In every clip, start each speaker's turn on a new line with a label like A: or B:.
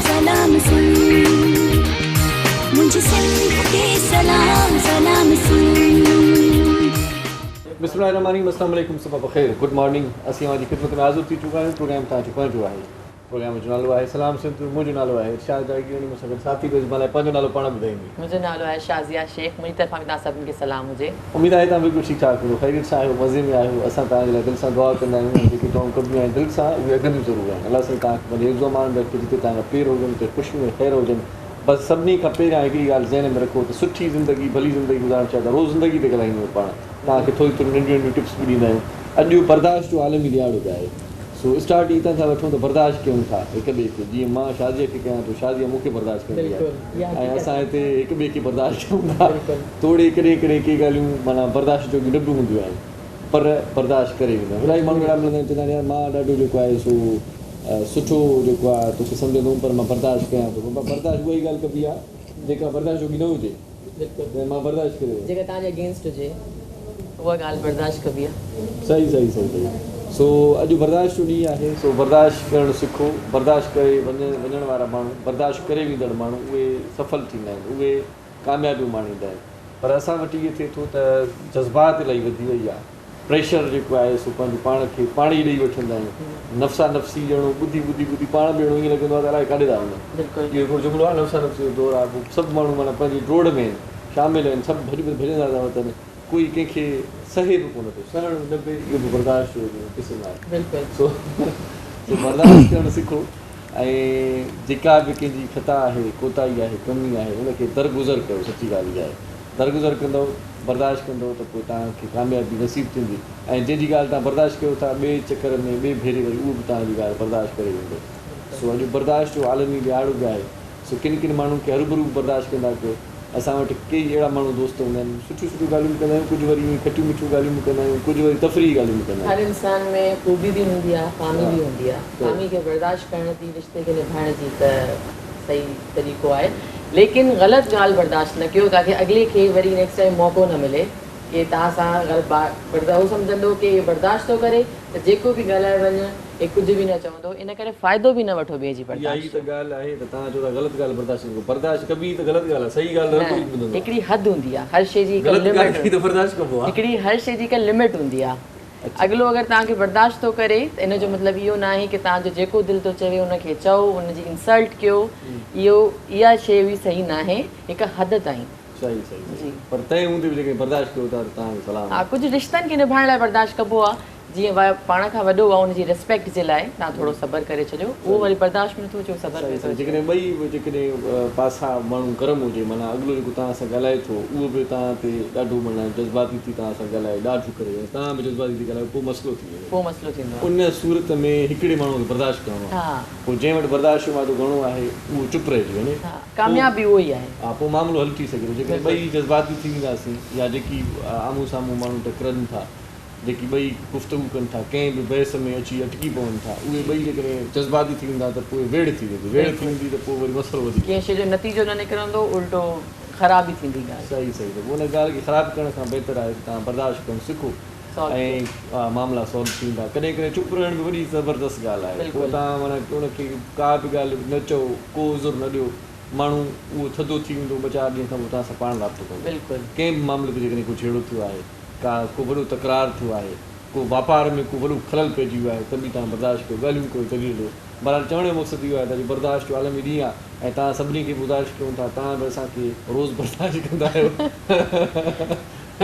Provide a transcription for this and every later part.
A: सलाम सुन, मुझे सिंध के सलाम सलाम सुन।
B: बिस्मिल्लाहिर्रहमानिर्रहीम, अस्सलाम वालेकुम, सुबह बख़ैर, गुड मॉर्निंग। असीं जी खिदमत में हाज़िर थी चुका आहियूं। प्रोग्राम तव्हांजो पंहिंजो आहे। प्रोग्राम जो नालो आहे सलाम सिंध। मुंहिंजो नालो आहे इरशाद जागी। उन में सगों साथी बि लाइ पंहिंजो नालो पाण ॿुधाईंदी।
C: मुझे नालो है शाज़िया शेख। मुझी तरफ़ा भी सभिनी खे सलाम हुजे।
B: उम्मीद आहे तव्हां बिल्कुलु ठीकु ठाक आहियो, ख़ैरियत सां आहियो, मज़े में आहियो। असां तव्हांजे लाइ दिलि सां दुआ कंदा आहियूं। जेकी दुआऊं कबियूं आहिनि दिलि सां, उहे अॻनि ज़रूरु आहिनि। अलाह साईं तव्हांखे भले हिफ़्ज़ो मान रखे, जिते तव्हांजा पेर हुजनि, उते ख़ुशियूं ऐं ख़ैर हुजनि। बसि सभिनी खां पहिरियां हिकिड़ी ॻाल्हि ज़हन में रखो त सुठी ज़िंदगी, भली ज़िंदगी गुज़ारणु चाहियो था। रोज़ ज़िंदगी ते ॻाल्हाईंदा आहियूं पाण, तव्हांखे थोरी थोरी नंढियूं नंढियूं टिप्स बि ॾींदा आहियूं। अॼु बर्दाश्त जो आलमी ॾियारो बि आहे। सो स्टार्ट हितां खां वठूं त बर्दाश्त कयूं था हिक ॿिए खे। जीअं मां शादीअ खे कयां थो, शादीअ मूंखे बर्दाश्त कंदी आहे, ऐं असां हिते हिक ॿिए खे बर्दाश्त कयूं था। थोरे कॾहिं कॾहिं के ॻाल्हियूं माना बर्दाश्त जो न बि हूंदियूं आहिनि, पर बर्दाश्त करे वेंदा आहियूं। इलाही माण्हू अहिड़ा मिलंदा आहिनि, चवंदा आहिनि यार मां ॾाढो जेको आहे सो सुठो जेको आहे तोखे सम्झंदो हुउमि, पर मां बर्दाश्त कयां थो। बर्दाश्त उहा ई ॻाल्हि कबी आहे जेका बर्दाश्त जोगी न हुजे, त मां बर्दाश्त करे
C: जेका तव्हांजे अगेंस्ट हुजे उहा ॻाल्हि बर्दाश्त कबी आहे।
B: सही सही सही सही। सो अॼु बर्दाश्त जो ॾींहुं आहे। सो बर्दाश्त करणु सिखो। बर्दाश्त करे वञण वारा माण्हू, बर्दाश्त करे वेंदड़ माण्हू, उहे सफल थींदा आहिनि, उहे कामयाबियूं माणींदा आहिनि। पर असां वटि इहे थिए थो त जज़्बात इलाही वधी वई आहे। प्रेशर जेको आहे सो पंहिंजो पाण खे पाण ई ॾेई वठंदा आहियूं। नफ़्सा नफ़्सी ॼणो ॿुधी ॿुधी ॿुधी पाण बि ॼणो ईअं लॻंदो आहे त अलाए काॾे था वञनि। इहो हिकिड़ो जुमिलो आहे, नफ़्सा नफ़्सी जो दौरु आहे। सभु माण्हू माना पंहिंजी ड्रोड़ में शामिलु आहिनि, सभु भॼंदा था वञनि। कोई कंहिंखे सहे बि कोन थो, सहणु न पिए, इहो बि बर्दाश्त जो क़िस्म आहे। सो बर्दाश्त करणु सिखो, ऐं जेका बि कंहिंजी ख़ता आहे, कोताही आहे, कमी आहे, उनखे दरगुज़र कयो। सची ॻाल्हि इहा आहे, दरगुज़र कंदव, बर्दाश्त कंदव त पोइ तव्हांखे कामयाबी नसीबु थींदी। ऐं जंहिंजी ॻाल्हि तव्हां बर्दाश्त कयो था, ॿिए चकर में, ॿिए भेरे वरी उहो बि तव्हांजी ॻाल्हि बर्दाश्त करे वेंदो। सो अॼु बर्दाश्त जो आलमी ॾियारो बि आहे। सो किन किन माण्हुनि खे हरूभरू बर्दाश्त कंदा कयो। असां वटि कई अहिड़ा माण्हू दोस्त हूंदा आहिनि, सुठियूं सुठियूं ॻाल्हियूं बि कंदा आहियूं, कुझु वरी खटियूं मिठियूं ॻाल्हियूं बि कंदा आहियूं, कुझु वरी तफ़रीही ॻाल्हियूं बि कंदा आहियूं।
C: हर इंसान में ख़ूबी बि हूंदी आहे, ख़ामी बि हूंदी आहे। ख़ामी खे बर्दाश्त करण जी, रिश्ते खे निभाइण जी त सही तरीक़ो आहे, लेकिन ग़लति ॻाल्हि बर्दाश्त न कयो ताकी अॻिले खे वरी नेक्स्ट टाइम मौक़ो न मिले कि तव्हां सां ग़लति हू सम्झंदो कि इहो बर्दाश्त थो करे त जेको बि ॻाल्हाए वञे हे कुझु बि न चवंदो, इन करे फ़ाइदो बि न वठो ॿिए जी बर्दाश्त।
B: इहा ई त ॻाल्हि आहे त तव्हां चओ था ग़लति ॻाल्हि बर्दाश्त कयो। बर्दाश्त कबी त ग़लति ॻाल्हि आहे, सही ॻाल्हि हर कोई ॿुधंदो।
C: हिकिड़ी हद हूंदी आहे, हर शइ जी
B: बर्दाश्त कबो आहे,
C: हिकिड़ी हर शइ जी हिकु लिमिट हूंदी आहे। अॻिलो अगरि तव्हांखे बर्दाश्त थो करे त इन जो मतिलबु इहो न आहे कि तव्हांजो जेको दिलि थो चवे उनखे चओ, उनजी इंसल्ट कयो। इहा शइ बि सही न आहे, हिकु हद ताईं।
B: सही सही जी। पर तंहिं हूंदे बि जेके बर्दाश्त कयो था तव्हांखे सलाम।
C: हा, कुझु रिश्तनि खे निभाइण लाइ बर्दाश्त कबो आहे। जीअं पाण खां वॾो आहे, उनजी रिस्पेक्ट जे लाइ तव्हां थोरो सब्र करे छॾियो, उहो वरी बर्दाश्त में नथो अचो, सब्र में थो।
B: जेकॾहिं ॿई जेकॾहिं पासा माण्हू गरम हुजे, माना अॻिलो जेको तव्हां सां ॻाल्हाए थो उहो बि तव्हां ते ॾाढो माना जज़्बाती थी तव्हां सां ॻाल्हाए, ॾाढो करे, तव्हां बि जज़्बाती थी ॻाल्हायो, पोइ मसइलो थी वेंदो।
C: पोइ मसइलो थींदो आहे।
B: उन सूरत में हिकिड़े माण्हू खे बर्दाश्त करिणो आहे। पोइ जंहिं वटि बर्दाश्त जो वादो घणो आहे उहो चुप रहिजी वञे,
C: कामयाबी उहो ई आहे।
B: हा, पोइ मामिलो हल थी सघे थो। जेकॾहिं ॿई जज़्बाती थी वेंदासीं, या जेकी आम्हूं साम्हूं माण्हू टकरनि था, जेकी ॿई गुफ़्तगू कनि था, कंहिं बि बहस में अची अटकी पवनि था, उहे ॿई जेकॾहिं जज़्बाती थी वेंदा त पोइ वेड़ थी वेंदी। वेड़ थी वेंदी त पोइ वरी मसइलो वधी
C: कंहिं शइ जो नतीजो न निकिरंदो, उल्टो ख़राबी थींदी ॻाल्हि।
B: सही सही। त उन ॻाल्हि खे ख़राबु करण खां बहितर आहे तव्हां बर्दाश्त करणु सिखो, ऐं मामला सॉल्व थींदा। कॾहिं कॾहिं चुप रहण बि वॾी ज़बरदस्त ॻाल्हि आहे। पोइ तव्हां माना उनखे का बि ॻाल्हि न चओ, को उज़ुर न ॾियो, माण्हू उहो थधो थी वेंदो। 2-4 ॾींहं खां पोइ तव्हां सां पाण राब्तो कंदो। कंहिं बि मामले ते जेकॾहिं कुझु अहिड़ो थियो आहे, को वॾो तकरार थियो आहे, को वापार में को वॾो ख़लल पइजी वियो आहे, त बि तव्हां बर्दाश्त कयो, ॻाल्हियूं कोई तरी ॾियो। बहरहाल चवण जो मक़सदु इहो आहे त बर्दाश्त जो आलमी ॾींहुं आहे, ऐं तव्हां सभिनी खे बर्दाश्त कयूं था। तव्हां बि असांखे रोज़ु बर्दाश्त कंदा आहियो।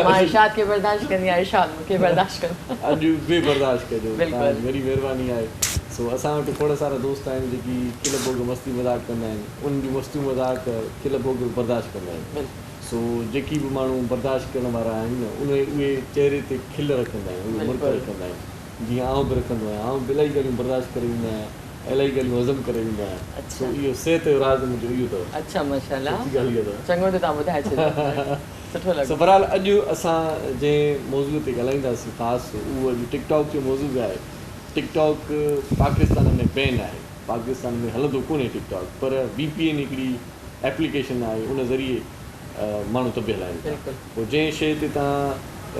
C: मां इरशाद खे बर्दाश्त कंदी आहियां, इरशाद मूंखे बर्दाश्त कंदो।
B: अॼु बि बर्दाश्त कजो, तव्हांजी वॾी महिरबानी आहे। सो असां वटि खोड़ सारा दोस्त आहिनि जेकी खिल भोग मस्ती मज़ाक कंदा आहिनि, उन जूं मस्तियूं मज़ाक खिल भोग बर्दाश्त कंदा आहिनि। सो जेकी बि माण्हू बर्दाश्त करण वारा आहिनि उहे चहिरे ते खिल रखंदा आहिनि, उहे मुल्क रखंदा आहिनि। जीअं आउं बि रखंदो आहियां, आउं बि इलाही ॻाल्हियूं बर्दाश्त करे वेंदो आहियां, इलाही ॻाल्हियूं हज़म करे वेंदो आहियां। सो इहो सिहत जो राज़ मुंहिंजो इहो अथव।
C: अच्छा, माशाअल्लाह,
B: ॻाल्हि इहा अथव।
C: चङो त तव्हां ॿुधाए छॾियो, सुठो लॻो।
B: सो बहरहाल अॼु असां जंहिं मौज़ूअ ते ॻाल्हाईंदासीं ख़ासि, उहो अॼु टिकटॉक जो मौज़ू बि आहे। टिकटॉक पाकिस्तान में बैन आहे, पाकिस्तान में हलंदो कोन्हे टिकटॉक, पर VPN हिकिड़ी एप्लीकेशन आहे, उन ज़रिए माण्हू तबियल आहिनि। पोइ जंहिं शइ ते तव्हां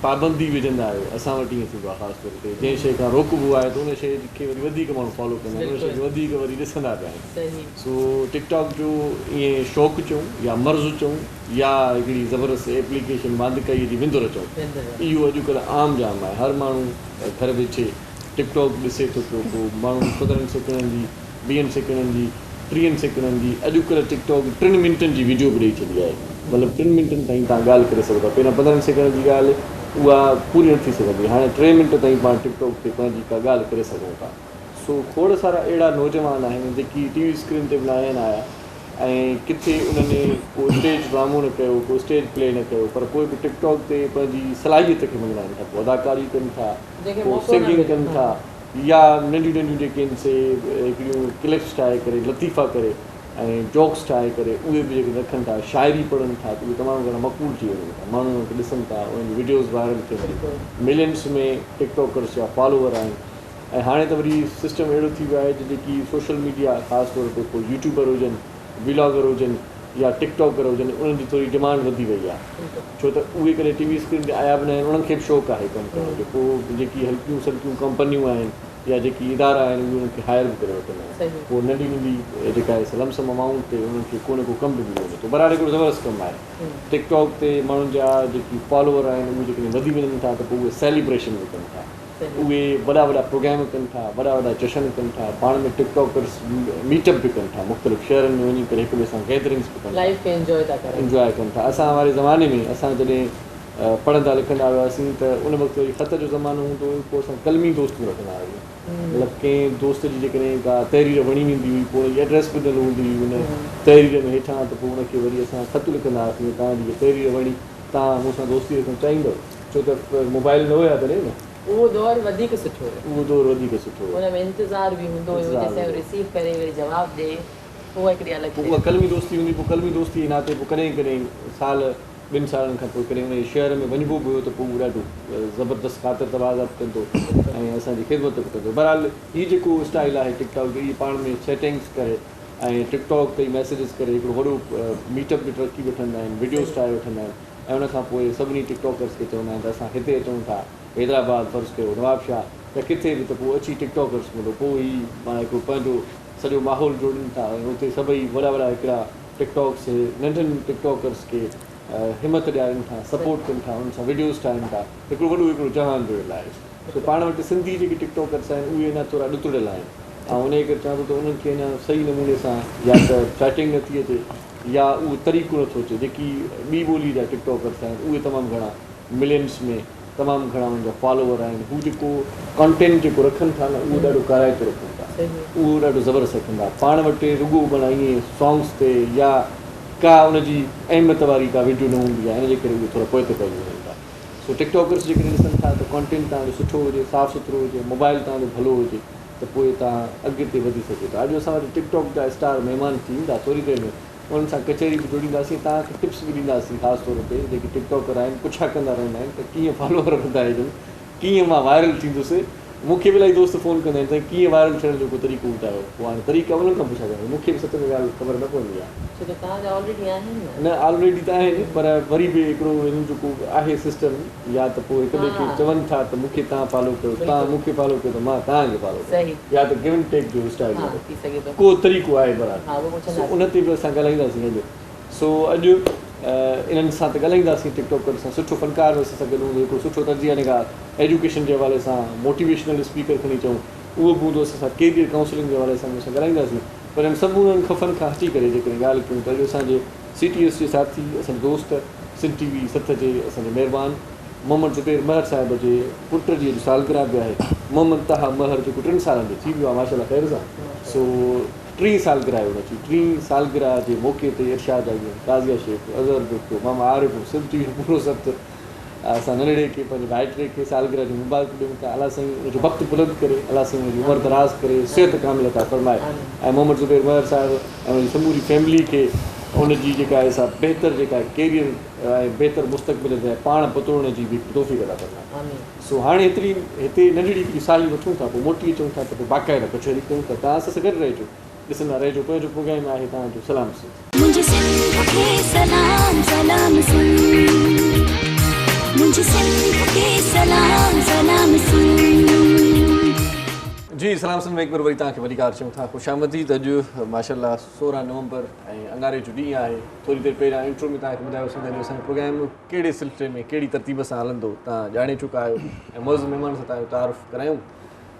B: पाबंदी विझंदा आहियो असां वटि ईअं थींदो आहे ख़ासि तौर ते जंहिं शइ खां रोकबो आहे त उन शइ खे वरी वधीक माण्हू फॉलो कंदा आहिनि उन शइ खे वधीक वरी ॾिसंदा पिया आहिनि सो टिकटॉक जो ईअं शौक़ु चऊं या मर्ज़ु चऊं या हिकिड़ी ज़बरदस्त एप्लीकेशन वांदिकाईअ जी विंदुर चऊं इहो अॼुकल्ह आम जाम आहे हर माण्हू घर वेठे टिकटॉक ॾिसे थो पियो पोइ माण्हू 15 सेकंडनि जी 20 सेकंडनि जी 30 सेकंडनि जी अॼुकल्ह टिकटॉक 3 मिंटनि जी वीडियो बि ॾेई छॾी आहे मतिलबु 3 मिंटनि ताईं तव्हां ॻाल्हि करे सघो था पहिरियों 15 सेकंड जी ॻाल्हि उहा पूरी न थी सघंदी हाणे 3 मिंट ताईं पाण टिकटॉक ते पंहिंजी का ॻाल्हि करे सघूं था सो खोड़ सारा अहिड़ा नौजवान आहिनि जेकी टीवी स्क्रीन ते बि न आहिनि आया ऐं किथे उन्हनि को स्टेज ड्रामो न कयो को स्टेज प्ले न कयो पर पोइ बि टिकटॉक ते पंहिंजी सलाहियत खे मञाइनि था पोइ अदाकारी कनि था पोइ सिंगिंग कनि था या नंढियूं नंढियूं जेके आहिनि से हिकिड़ियूं क्लिप्स ठाहे करे लतीफ़ा करे ऐं जोक्स ठाहे करे उहे बि जेके रखनि था शाइरी पढ़नि था त उहे तमामु घणा मक़बूल थी वञनि था माण्हू उन्हनि खे ॾिसनि था उन्हनि जी वीडियोज़ वायरल थियनि मिलियंस में टिकटॉकर्स जा फॉलोवर आहिनि ऐं हाणे त वरी सिस्टम अहिड़ो थी वियो आहे जेकी सोशल मीडिया ख़ासि तौर ते कोई यूट्यूबर हुजनि व्लॉगर हुजनि या टिकटॉकर हुजनि उन्हनि जी थोरी डिमांड वधी वई आहे छो त उहे कॾहिं टीवी स्क्रीन ते आया बि न आहिनि उन्हनि खे बि शौक़ु आहे कमु करण जो पोइ जेकी हल्कियूं सल्कियूं कंपनियूं आहिनि या जेकी इदारा आहिनि उहे उन्हनि खे हायर बि करे वठंदा आहिनि पोइ नंढी नंढी जेका आहे लमसम अमाउंट ते उन्हनि खे को न को कमु बि मिली वञे थो बराबरि हिकिड़ो ज़बरदस्त कमु आहे टिकटॉक ते माण्हुनि जा जेकी फॉलोवर आहिनि उहे जेकॾहिं वधी वञनि था त पोइ उहे सेलिब्रेशन बि कनि था उहे वॾा वॾा प्रोग्राम कनि था वॾा वॾा जशन कनि था पाण में टिकटॉकर्स मीटअप बि कनि था मुख़्तलिफ़ शहरनि में वञी करे हिक ॿिए सां गैदरिंग्स बि कनि
C: लाइफ खे
B: इंजॉय कनि था असां वारे ज़माने में असां जॾहिं पढ़ंदा लिखंदा हुआसीं त उन वक़्तु वरी ख़त जो ज़मानो हूंदो हुयो पोइ असां कलमी दोस्तूं रखंदा हुआसीं मतिलबु कंहिं दोस्त जी जेकॾहिं का तहरीर वणी वेंदी हुई पोइ एड्रेस ॿुधल हूंदी हुई उन तहरीर में हेठां त पोइ उनखे वरी असां ख़त लिखंदा हुआसीं तव्हांजी तहरीर वणी तव्हां मूंसां दोस्ती रखणु चाहींदव छो त मोबाइल न हुया तॾहिं न
C: उहो दौर वधीक सुठो हुयो
B: उहो दौर वधीक सुठो हुयो
C: हुन में इंतज़ारु बि हूंदो हुयो जेसिताईं रिसीव करे वरी जवाबु ॾे उहा हिकिड़ी अलॻि
B: उहा कलमी दोस्ती हूंदी पोइ कलमी दोस्ती जे नाते पोइ कॾहिं कॾहिं साल 2 सालनि खां पोइ कॾहिं उन शहर में वञिबो बि हुयो त पोइ उहो ॾाढो ज़बरदस्त ख़ातिर तवाज़ुब कंदो ऐं असांजी ख़िदमत बि कंदो बहरहाल हीअ जेको स्टाइल आहे टिकटॉक जो इहे पाण में सेटिंग्स करे ऐं टिकटॉक ते मैसेजिस करे हिकिड़ो वॾो मीटअप बि रखी वठंदा आहिनि वीडियोज़ ठाहे वठंदा आहिनि ऐं उनखां पोइ सभिनी टिकटॉकर्स खे चवंदा आहिनि त असां हिते अचूं था हैदराबाद फ़र्ज़ु कयो नवाबशाह या किथे बि त पोइ अची टिकटॉकर्स मिलो पोइ ई मां हिकिड़ो पंहिंजो सॼो माहौल जोड़नि था ऐं हुते सभई वॾा वॾा हिकिड़ा टिकटॉक्स नंढनि टिकटॉकर्स खे हिमत ॾियारीनि था सपोर्ट कनि था उन्हनि सां वीडियोज़ ठाहिनि था हिकिड़ो जहान जुड़ियल आहे सो पाण वटि सिंधी जेके टिकटॉकर्स आहिनि उहे अञा थोरा ॾुतड़ियल आहिनि ऐं उन करे चवां थो त उन्हनि खे अञा सही नमूने सां या त चैटिंग नथी अचे या उहो तरीक़ो नथो अचे जेकी ॿी ॿोली जा टिकटॉकर्स आहिनि उहे तमामु घणा मिलियंस में तमामु घणा उन्हनि जा फॉलोवर आहिनि हू जेको कॉन्टेंट जेको रखनि था न उहो ॾाढो कराइतो रखनि था उहो ॾाढो ज़बरदस्त रखनि था पाण वटि रुॻो माना ईअं सॉन्ग्स ते या का उनजी अहमियत वारी का वीडियो न हूंदी आहे हिन जे करे उहे थोरा पोइ ते पइजी वञनि था सो टिकटॉकर्स जेकॾहिं ॾिसनि था त कॉन्टेंट तव्हांजो सुठो हुजे साफ़ु सुथिरो हुजे मोबाइल तव्हांजो भलो हुजे त पोइ तव्हां अॻिते वधी सघो था अॼु असां वटि टिकटॉक जा स्टार महिमान थी ईंदा थोरी देरि में उन्हनि सां कचहरी बि जोड़ींदासीं तव्हांखे टिप्स बि ॾींदासीं ख़ासि तौर ते जेके टिकटॉकर आहिनि पुछा कंदा रहंदा आहिनि त कीअं फॉलोवर वधाइजनि कीअं मां वायरल थींदुसि मूंखे बि इलाही दोस्त फ़ोन कंदा आहिनि त कीअं वायरल थियण जो को तरीक़ो ॿुधायो पोइ हाणे तरीक़ा उन्हनि खां पुछा कंदा मूंखे बि सच में ॻाल्हि ख़बर न पवंदी आहे
C: छो त तव्हांजा ऑलरेडी आहिनि
B: न ऑलरेडी त आहिनि पर वरी बि हिकिड़ो हिन जो को आहे सिस्टम या त पोइ हिक ॿिए खे चवनि था त मूंखे तव्हां फॉलो कयो तव्हां मूंखे फॉलो कयो त मां तव्हांखे फॉलो कयो या त गिव एंड टेक जो स्टाइल को तरीक़ो आहे बराबरि उन ते बि असां ॻाल्हाईंदासीं अॼु सो अॼु इन्हनि सां त ॻाल्हाईंदासीं टिकटॉकर सां सुठो फनकार असां सां गॾु हूंदो हिकिड़ो सुठो तर्जीह निगाह एजुकेशन जे हवाले सां मोटिवेशनल स्पीकर खणी अचूं उहो बि हूंदो असां सां कैरियर काउंसलिंग जे हवाले सां असां ॻाल्हाईंदासीं पर हिन सभु उन्हनि खफ़नि खां हटी करे जेकॾहिं ॻाल्हि कयूं त अॼु असांजे CTS जे साथी असांजे दोस्त सिंध TV 7 जे असांजे महिरबानी मोहम्मद ज़ुबैर महर साहिब जे पुट जी अॼु सालगिरह बि आहे मोहम्मद ताहा महर जेको 3 सालनि जो थी वियो आहे माशाल्लाह ख़ैर सां सो 3 सालगिरह आहे हुनजी 3 सालगिरह जे मौक़े ते इरशाद आई ताज़िया शेख अज़हर गुप्तो मामा आरिफ़ सिंध TV पूरो सभु असां नंढड़े खे पंहिंजे भाइटे खे सालगिरह जी मुबारक ॾियूं था अलाह साईं उनजो वक़्तु बुलंद करे अलाह साईं उनजी उमिरि दराज़ करे सिहत कामिल था फरमाए ऐं मोहम्मद ज़ुबैर महर साहिब ऐं उनजी समूरी फैमिली खे उनजी जेका आहे सा बहितर जेका कैरियर ऐं बहितर मुस्तक़बिल ते पाण पतोड़ण जी बि तौफ़ीक़ अदा फरमाए सो हाणे हेतिरी हिते नंढड़ी हिकिड़ी साली वठूं था पोइ मोटी अचूं था त पोइ बाक़ाइदा कचहरी कयूं था तव्हां असां सां गॾु रहिजो ॾिसंदा रहिजो पंहिंजो प्रोग्राम आहे तव्हांजो सलाम सिंध
A: मुझे सिंध के सलाम सलाम सिंध मुझे सिंध के सलाम सलाम सिंध।
B: जी सलाम सिंध में एक बार वरी तव्हांखे वरी कार चऊं था ख़ुशामदीद। अॼु माशाल्लाह 16 नवंबर ऐं अंगारे जो ॾींहुं आहे। थोरी देरि पहिरियां इंट्रो में तव्हांखे ॿुधायोसीं त असांजो प्रोग्राम कहिड़े सिलसिले में कहिड़ी तरतीब सां हलंदो तव्हां ॼाणे चुका आहियो ऐं मौज़ महिमान सां तव्हांजो तारुफ़ करायूं।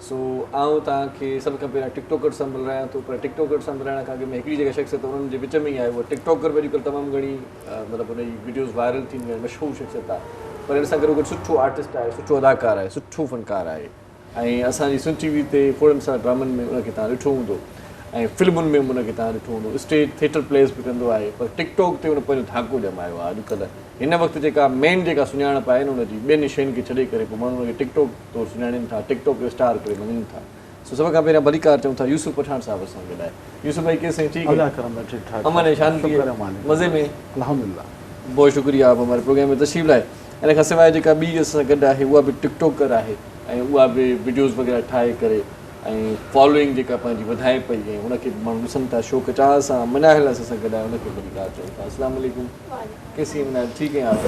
B: सो आउं तव्हांखे सभ खां पहिरियां टिकटॉकर सां मिलायां थो, पर टिकटॉकर सां मिलाइण खां अॻु में हिकिड़ी जेका शख़्सियत उन्हनि जे विच में ई आहे उहा टिकटॉकर बि अॼुकल्ह तमामु घणी मतिलबु हुनजी वीडियोज़ वायरल थींदियूं आहिनि, मशहूरु शख़्सियत आहे, पर हिन सां गॾोगॾु सुठो आर्टिस्ट आहे, सुठो अदाकार आहे, सुठो फ़नकार आहे ऐं असांजी सुन टी वी ते खोड़नि सां ड्रामनि में उनखे तव्हां ॾिठो हूंदो ऐं फिल्मुनि में उनखे तव्हां ॾिठो हूंदो, स्टेज थिएटर प्लेस बि कंदो आहे, पर टिकटॉक ते उन पंहिंजो धाको ॼमायो आहे। अॼुकल्ह हिन वक़्तु जेका मेन जेका सुञाणप आहे न उनजी ॿियनि शयुनि खे छॾे करे पोइ माण्हू उनखे टिकटॉक तौरु सुञाणनि था, टिकटॉक जो स्टार करे मञनि था। सो सभ खां पहिरियां भली कार चऊं था यूसुफ पठान साहिब असां गॾु आहे। यूसुफ भाई कैसे ठीक है?
D: ठीक ठाक,
B: अमन है, शांति है, मज़े में?
D: अल्हम्दुलिल्लाह।
B: बहुत शुक्रिया आप हमारे प्रोग्राम में तशरीफ़ लाए। इन खां सवाइ जेका ॿी असां गॾु आहे उहा बि टिकटॉकर आहे ऐं उहा बि वीडियोज़ वग़ैरह ठाहे करे ऐं फॉलोइंग जेका पंहिंजी वधाए पई ऐं उनखे माण्हू ॾिसनि था शौक़ चाह सां। मनाहिल असां गॾु आहे, उनखे भली कार चऊं था। अस्सलाम वालेकुम, कैसी है मनाहिल? ठीक है आप?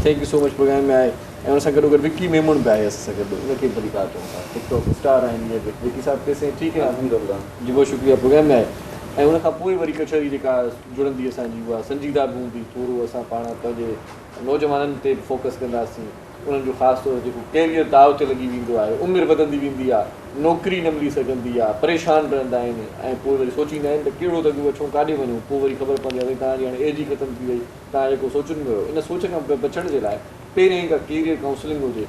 B: Thank you so much programme में आए। ऐं उन सां गॾोगॾु विक्की मेमन बि आहे असां सां गॾु, उनखे भली कार चऊं था। टिकटॉक स्टार आहिनि इहे बि। विक्की साहिबु कैसे हैं? ठीक है अल्हम्दुलिल्लाह जी, बहुत शुक्रिया प्रोग्राम में आए। ऐं उनखां पोइ वरी कचहरी जेका जुड़ंदी असांजी उहा संजीदा बि हूंदी। थोरो असां पाण पंहिंजे नौजवाननि ते फोकस कंदासीं, उन्हनि जो ख़ासि तौरु जेको कैरियर दाव ते लॻी वेंदो आहे, उमिरि वधंदी वेंदी आहे, नौकिरी न मिली सघंदी आहे, परेशान रहंदा आहिनि ऐं पोइ वरी सोचींदा आहिनि त कहिड़ो दॻो वठूं, काॾे वञूं। पोइ वरी ख़बर पवंदी आहे भई तव्हांजी हाणे एज ई ख़तमु थी वई, तव्हां जेको सोचनि में हुयो। इन सोच खां बचण जे लाइ पहिरियों ई का कैरियर काउंसलिंग हुजे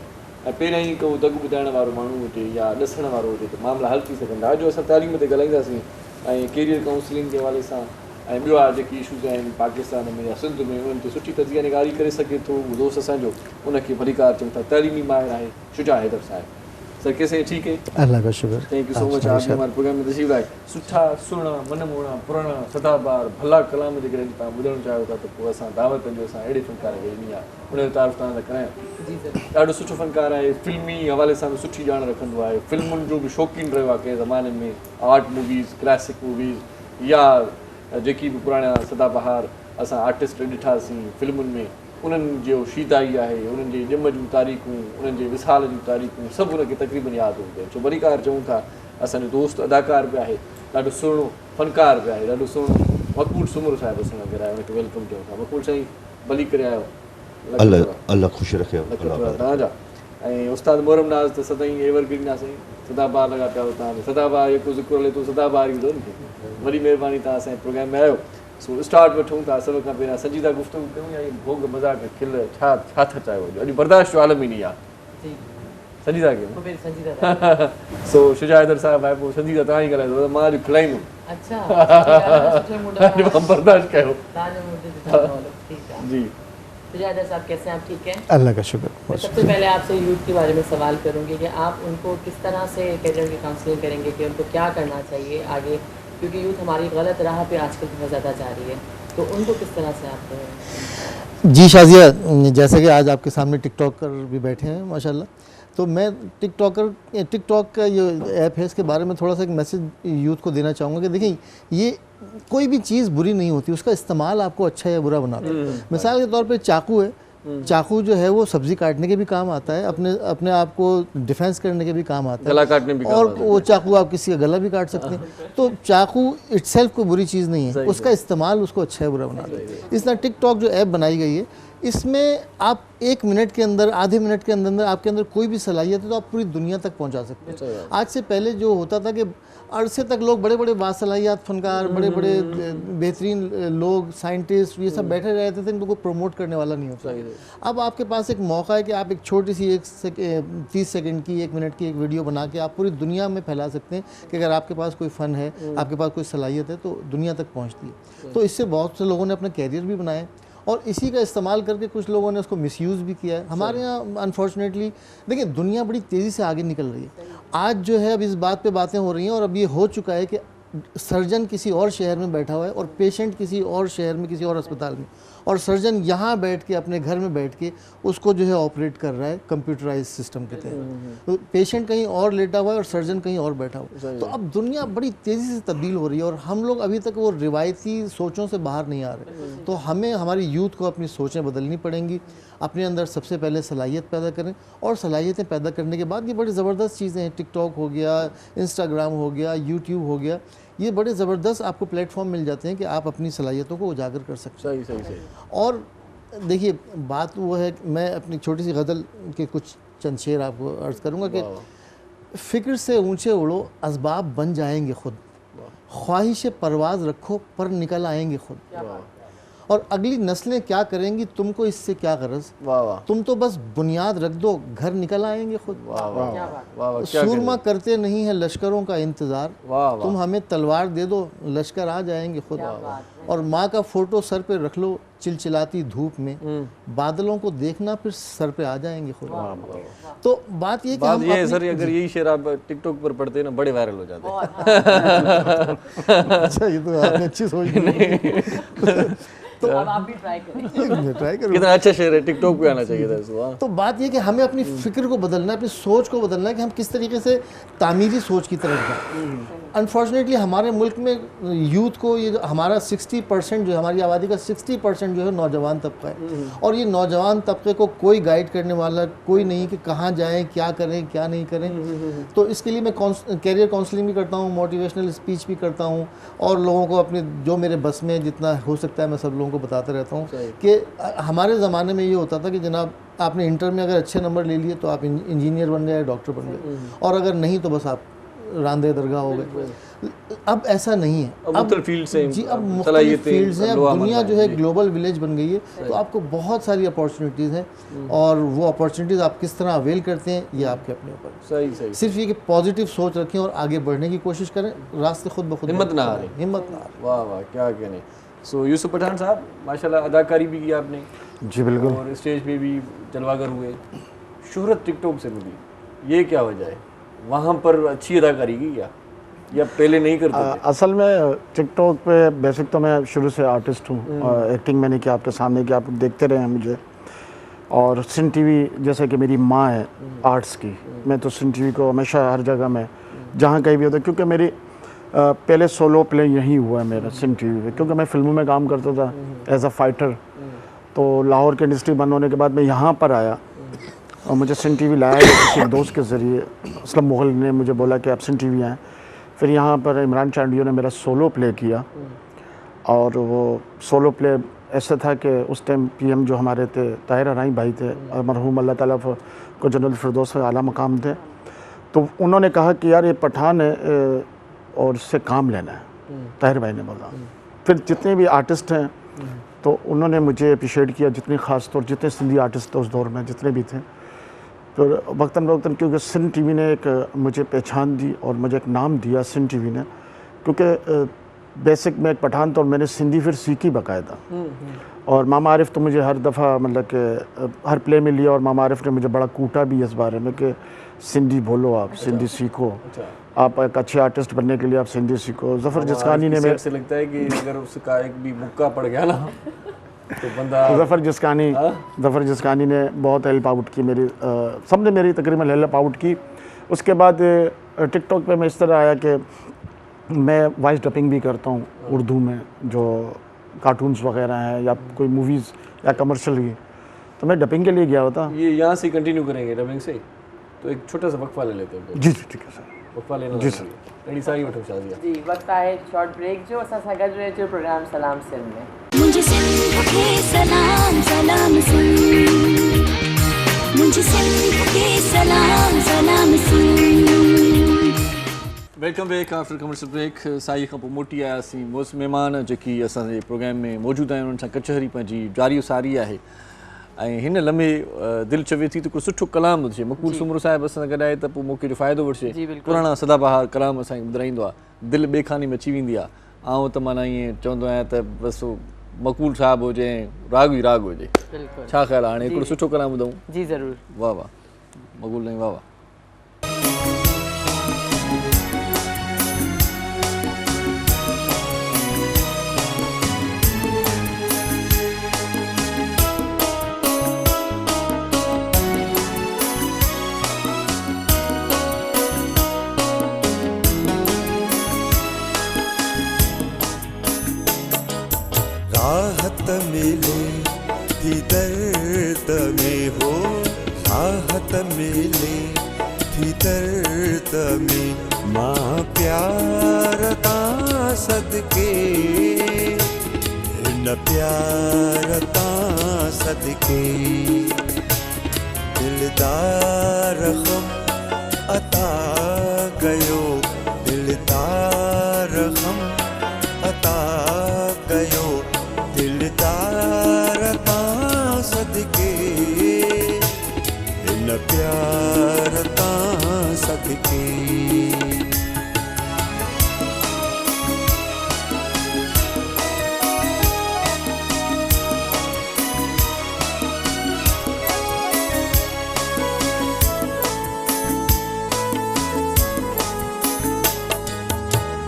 B: ऐं पहिरियों ई को दॻ ॿुधाइण वारो माण्हू हुजे या ॾसण वारो हुजे त मामला हल थी सघंदा। अॼु असां तालीम ते ॻाल्हाईंदासीं ऐं कैरियर काउंसलिंग जे हवाले सां ऐं ॿियो आहे जेकी इशूज़ आहिनि पाकिस्तान में या सिंध में, उन्हनि ते सुठी तज़िया निगारी करे सघे थो उहो दोस्त असांजो, उनखे भली कार चऊं था। तइलीमी माहिर आहे शुजा हैदर साहिब। सर कैसे ठीक है?
D: अल्लाह का शुक्र।
B: थैंक यू सो मच आप हमारे प्रोग्राम में तशरीफ़ लाए। सुठा सुहिणा मनमोहणा पुराणा सदाबार भला कलाम जेकॾहिं तव्हां ॿुधणु चाहियो था त पोइ असां दावत ॾियो, असां अहिड़े फ़नकार खे ॾिनी आहे, उनजो तारीफ़ तव्हां सां करायां।
C: जी सर।
B: ॾाढो सुठो फ़नकार आहे, फिल्मी हवाले सां बि सुठी ॼाण रखंदो आहे, फिल्मुनि जो बि शौक़ीन रहियो आहे कंहिं ज़माने में, आर्ट मूवीज़, क्लासिक मूवीज़ या जेकी बि पुराणा सदाबहार असां आर्टिस्ट ॾिठासीं फिल्मुनि में, उन्हनि जो शीदाई आहे, उन्हनि जे ॼम जूं तारीख़ूं, उन्हनि जे विसाल जूं तारीख़ूं सभु उनखे तक़रीबन यादि हूंदियूं आहिनि। छो वरी कार चऊं था असांजो दोस्त अदाकार बि आहे, ॾाढो सुहिणो फ़नकार बि आहे, ॾाढो सुहिणो। मक़बूल सुमर साहिबु असां गॾु आहे, उनखे वेलकम चऊं था। मक़बूल साईं भली करे आयो।
D: अल्लाह ख़ुशि रखे
B: तव्हांजा। ऐं उस्ताद मोहरम नाज़ त सदाईं एवरग्रीन आहे साईं, सदाबहार लॻा पिया तव्हां सदाबहार जेको ज़िक्र हले थो सदाबहार ईंदो न। वॾी महिरबानी तव्हां असांजे प्रोग्राम में आयो। सो स्टार्ट वठूं था सभ खां पहिरियां संजीदा गुफ़्तगू कयूं या भोग मज़ाक खिल छा छा था चाहियो? अॼु बर्दाश्त जो आलम ई नहीं आहे।
C: जी
B: संजीदा कयूं।
C: तो फिर संजीदा
B: सो शुजा हैदर साहिबु आहे, पोइ संजीदा तव्हां ई ॻाल्हाईंदो, मां अॼु खिलाईंदुमि।
C: अच्छा सुठे मूड में
B: अॼु मां बर्दाश्त कयो।
C: तव्हांजो मूड ॾिठा ठीक है
B: जी
C: शुजा हैदर साहब कैसे हैं? आप ठीक हैं?
D: अल्लाह का शुक्र।
C: मैं सबसे पहले आपसे यूथ के बारे में सवाल करूंगी कि आप उनको किस तरह से कैरियर की काउंसलिंग करेंगे कि उनको क्या करना चाहिए आगे, क्योंकि यूथ हमारी गलत राह पे आजकल बहुत ज़्यादा जा रही है, तो उनको किस तरह से आप
D: जी शाजिया, जैसे कि आज आपके सामने टिकटॉकर भी बैठे हैं माशाल्लाह, तो मैं टिकटॉक का ये ऐप है इसके बारे में थोड़ा सा एक मैसेज यूथ को देना चाहूँगा कि देखिए ये कोई भी चीज़ बुरी नहीं होती, उसका इस्तेमाल आपको अच्छा या बुरा बनाता है। मिसाल के तौर पे चाकू है, चाकू जो है वो सब्जी काटने के भी काम आता है, अपने आप को डिफेंस करने के भी काम आता है,
B: गला काटने भी
D: और वो चाकू आप किसी का गला भी काट सकते हैं। तो चाकू इटसेल्फ कोई बुरी चीज़ नहीं है, उसका इस्तेमाल उसको अच्छा या बुरा बनाता है। इस तरह टिकटॉक जो ऐप बनाई गई है, इसमें आप 1 मिनट के अंदर, आधे मिनट के अंदर आपके अंदर कोई भी सलाहियत है तो आप पूरी दुनिया तक पहुंचा सकते हैं। आज से पहले जो होता था कि अरसे तक लोग बड़े बड़े बासलाहियात फनकार, बड़े बड़े बेहतरीन लोग, साइंटिस्ट, ये सब बैठे रहते थे, इनको प्रमोट करने वाला नहीं होता। अब आपके पास एक मौका है कि आप एक छोटी सी 30 सेकंड की, 1 मिनट की एक वीडियो बना के आप पूरी दुनिया में फैला सकते हैं कि अगर आपके पास कोई फ़न है, आपके पास कोई सलाहियत है तो दुनिया तक पहुँचती है। तो इससे बहुत से लोगों ने अपना कैरियर भी बनाए और इसी का इस्तेमाल करके कुछ लोगों ने उसको मिसयूज़ भी किया है। हमारे यहाँ अनफॉर्चुनेटली देखिए दुनिया बड़ी तेज़ी से आगे निकल रही है। आज जो है अब इस बात पे बातें हो रही हैं और अब ये हो चुका है कि सर्जन किसी और शहर में बैठा हुआ है और पेशेंट किसी और शहर में, किसी और अस्पताल में, और सर्जन यहाँ बैठ के अपने घर में बैठ के उसको जो है ऑपरेट कर रहा है कंप्यूटराइज सिस्टम के तहत। तो पेशेंट कहीं और लेटा हुआ है और सर्जन कहीं और बैठा हुआ है। तो अब दुनिया बड़ी तेज़ी से तब्दील हो रही है और हम लोग अभी तक वो रिवायती सोचों से बाहर नहीं आ रहे। तो हमें हमारी यूथ को अपनी सोचें बदलनी पड़ेंगी, अपने अंदर सबसे पहले सलाहियत पैदा करें, और सलाहियतें पैदा करने के बाद ये बड़ी ज़बरदस्त चीज़ें हैं, टिकटॉक हो गया, इंस्टाग्राम हो गया, यूट्यूब हो गया, ये बड़े ज़बरदस्त आपको प्लेटफॉर्म मिल जाते हैं कि आप अपनी सलाहियतों को उजागर कर सकते हैं।
B: सही।
D: और देखिए बात वो है, मैं अपनी छोटी सी गज़ल के कुछ चंद शेर आपको अर्ज़ करूँगा कि फ़िक्र से ऊंचे उड़ो असबाब बन जाएंगे खुद, ख्वाहिश परवाज़ रखो पर निकल आएंगे खुद, और अगली नस्लें क्या करेंगी तुमको इससे क्या गरज, तुम तो बस बुनियाद रख दो घर निकल आएंगे खुद। सूरमा करते नहीं है लश्करों का इंतज़ार, तुम हमें तलवार दे दो लश्कर आ जाएंगे खुद, और माँ का फ़ोटो सर पे रख लो चिलचिलाती धूप में, बादलों को देखना फिर सर पे आ जाएंगे खुद। तो बात ये कि हम
B: ये सर अगर यही शेर आप टिकटॉक पर पढ़ते ना बड़े वायरल हो जाते
D: अच्छा, ये तो आपने अच्छी सोच ली।
C: तो अब आप भी ट्राई करें।
D: ट्राई करो।
B: कितना अच्छा शेर है, टिकटॉक पे आना चाहिए था इसको।
D: तो बात ये कि हमें अपनी फिक्र को बदलना है, अपनी सोच को बदलना है कि हम किस तरीके से तामीरी सोच की तरफ जाएं। अनफॉर्चुनेटली हमारे मुल्क में यूथ को, ये हमारा 60% जो है, हमारी आबादी का 60% जो है नौजवान तबका है, और ये नौजवान तबके को कोई गाइड करने वाला कोई नहीं कि कहाँ जाएं, क्या करें, क्या नहीं करें। तो इसके लिए मैं कैरियर काउंसलिंग भी करता हूँ, मोटिवेशनल स्पीच भी करता हूँ, और लोगों को अपने जो मेरे बस में जितना हो सकता है मैं सब लोगों को बताता रहता हूँ कि हमारे ज़माने में ये होता था कि जनाब आपने इंटर में अगर अच्छे नंबर ले लिए तो आप इंजीनियर बन गए, डॉक्टर बन गए, और अगर नहीं तो बस आप रांदे दरगाह हो गए। अब ऐसा नहीं है, अब फील्ड से जी, अब मुख्तलिफ फील्ड्स हैं, अब दुनिया जो है ग्लोबल विलेज बन गई है, तो आपको बहुत सारी अपॉर्चुनिटीज़ हैं, और वो अपॉर्चुनिटीज़ आप किस तरह अवेल करते हैं ये आपके अपने ऊपर।
B: सही।
D: सिर्फ ये कि पॉजिटिव सोच रखें और आगे बढ़ने की कोशिश करें, रास्ते खुद ब खुद
B: हिम्मत ना हारें। वाह क्या कहने। सो यूसुफ पठान साहब, माशाल्लाह अदाकारी भी की आपने।
E: जी बिल्कुल।
B: और स्टेज पे भी जलवागर हुए, शोहरत टिकटॉक से मिली, ये क्या वजह है? वहाँ पर अच्छी अदाकारी की क्या, या पहले नहीं करते थे?
E: असल में टिकटॉक पे बेसिक तो मैं शुरू से आर्टिस्ट हूँ, और एक्टिंग मैंने किया आपके सामने कि आप देखते रहे हैं मुझे, और सिन टीवी जैसे कि मेरी माँ है आर्ट्स की, मैं तो सिन टीवी को हमेशा हर जगह में जहाँ कहीं भी होता, क्योंकि मेरी पहले सोलो प्ले यहीं हुआ है मेरा सिन टीवी पे, क्योंकि मैं फिल्मों में काम करता था एज अ फाइटर। तो लाहौर की इंडस्ट्री बंद होने के बाद मैं यहाँ पर आया और मुझे सिन टीवी लाया किसी दोस्त के ज़रिए, असलम मुगल ने मुझे बोला कि आप सिन टीवी आएँ। फिर यहाँ पर इमरान चांडियो ने मेरा सोलो प्ले किया, और वो सोलो प्ले ऐसा था कि उस टाइम पीएम जो हमारे थे ताहिर हराई भाई थे, मरहूम अल्लाह ताला को जन्नत फिरदौस आला मकाम थे, तो उन्होंने कहा कि यार ये पठान है और इससे काम लेना है, ताहिर भाई ने बोला। फिर जितने भी आर्टिस्ट हैं तो उन्होंने मुझे अप्रिशिएट किया, जितने ख़ास तौर जितने सिंधी आर्टिस्ट थे उस दौर में जितने भी थे, फिर वक्तन फ़वक्तन क्योंकि सिन टीवी ने एक मुझे पहचान दी और मुझे एक नाम दिया सिन टीवी ने, क्योंकि बेसिक में एक पठान तो मैंने सिंधी फिर सीखी बाकायदा, और मामा आरिफ तो मुझे हर दफ़ा मतलब कि हर प्ले में लिया, और मामा आरिफ ने मुझे बड़ा कूटा भी इस बारे में कि सिंधी बोलो, आप सिंधी सीखो, आप एक अच्छे आर्टिस्ट बनने के लिए आप सिंधी सीखो। ज़फ़र जिस्कानी ने मेरे
B: से लगता है कि अगर उसका एक भी मुक्का पड़ गया ना तो बंदा।
E: ज़फ़र जिस्कानी ने बहुत हेल्प आउट की मेरी, सबने मेरी तकरीबन हेल्प आउट की। उसके बाद टिकटॉक पे मैं इस तरह आया कि मैं वॉइस डबिंग भी करता हूँ उर्दू में, जो कार्टून्स वगैरह हैं या कोई मूवीज़ या कमर्शियल की, तो मैं डबिंग के लिए गया होता।
B: ये यहाँ से कंटिन्यू करेंगे डबिंग से, तो एक छोटा सा वक्फा ले लेते हैं।
E: जी ठीक है सर,
B: वक्फा लेना
E: जी सर।
B: रेडी सारी वठो शादिया
C: जी वक्त आहे शॉर्ट ब्रेक जो असां सां गॾु रहिजो प्रोग्राम सलाम सिंध में।
A: मुझे सिंध के सलाम सलाम सिंध, मुझे सिंध के सलाम सलाम Sindh.
B: Welcome back after commercial break. साई खां पोइ मोटी आयासीं। मोस्ट महिमान जेकी असांजे प्रोग्राम में मौजूदु आहिनि उन्हनि सां कचहरी पंहिंजी जारी सारी आहे, ऐं हिन लम्हे दिलि चवे थी त को सुठो कलाम हुजे। मक़बूल सुमरो साहिब असां सां गॾु आहे त पोइ मूंखे जो फ़ाइदो वठिजे। पुराणा सदाबहार कलाम असांखे ॿुधाईंदो आहे, दिलि ॿिए खाने में अची वेंदी आहे। आउं त माना ईअं चवंदो आहियां त बसि मक़बूल साहिबु हुजे, राग ई राग हुजे। छा ख़्यालु आहे हाणे हिकिड़ो सुठो कलाम ॿुधूं?
C: जी ज़रूरु।
B: वाह वाह मक़बूल नहीं, वाह वाह।
F: राहत मिले थी दर्द में हो, राहत मिले थी दर्द में। माँ प्यार ता सदके, न प्यार ता सदके। दिलदार हम अता गयो, दिलदार हम अता गयो। दिलदार ता सदके, न प्यार ता सदके।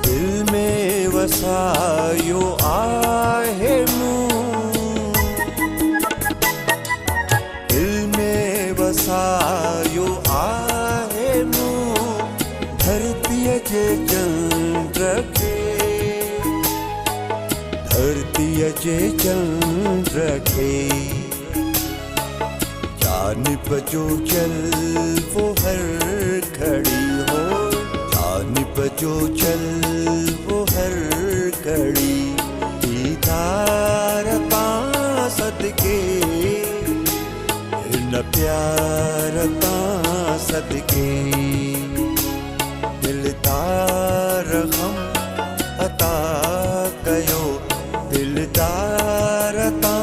F: दिल में वसायो आहे मूं, दिल में वसायो आहे मूं। धरती जे चंद्र खे, धरती जे चंद्र खे। जानिब जो चल वो हर घड़ी हो, जानिब जो चल वो हर घड़ी। दीदार ता सदके, न प्यार ता सदके। दिलदार हम अता कयो, दिलदार ता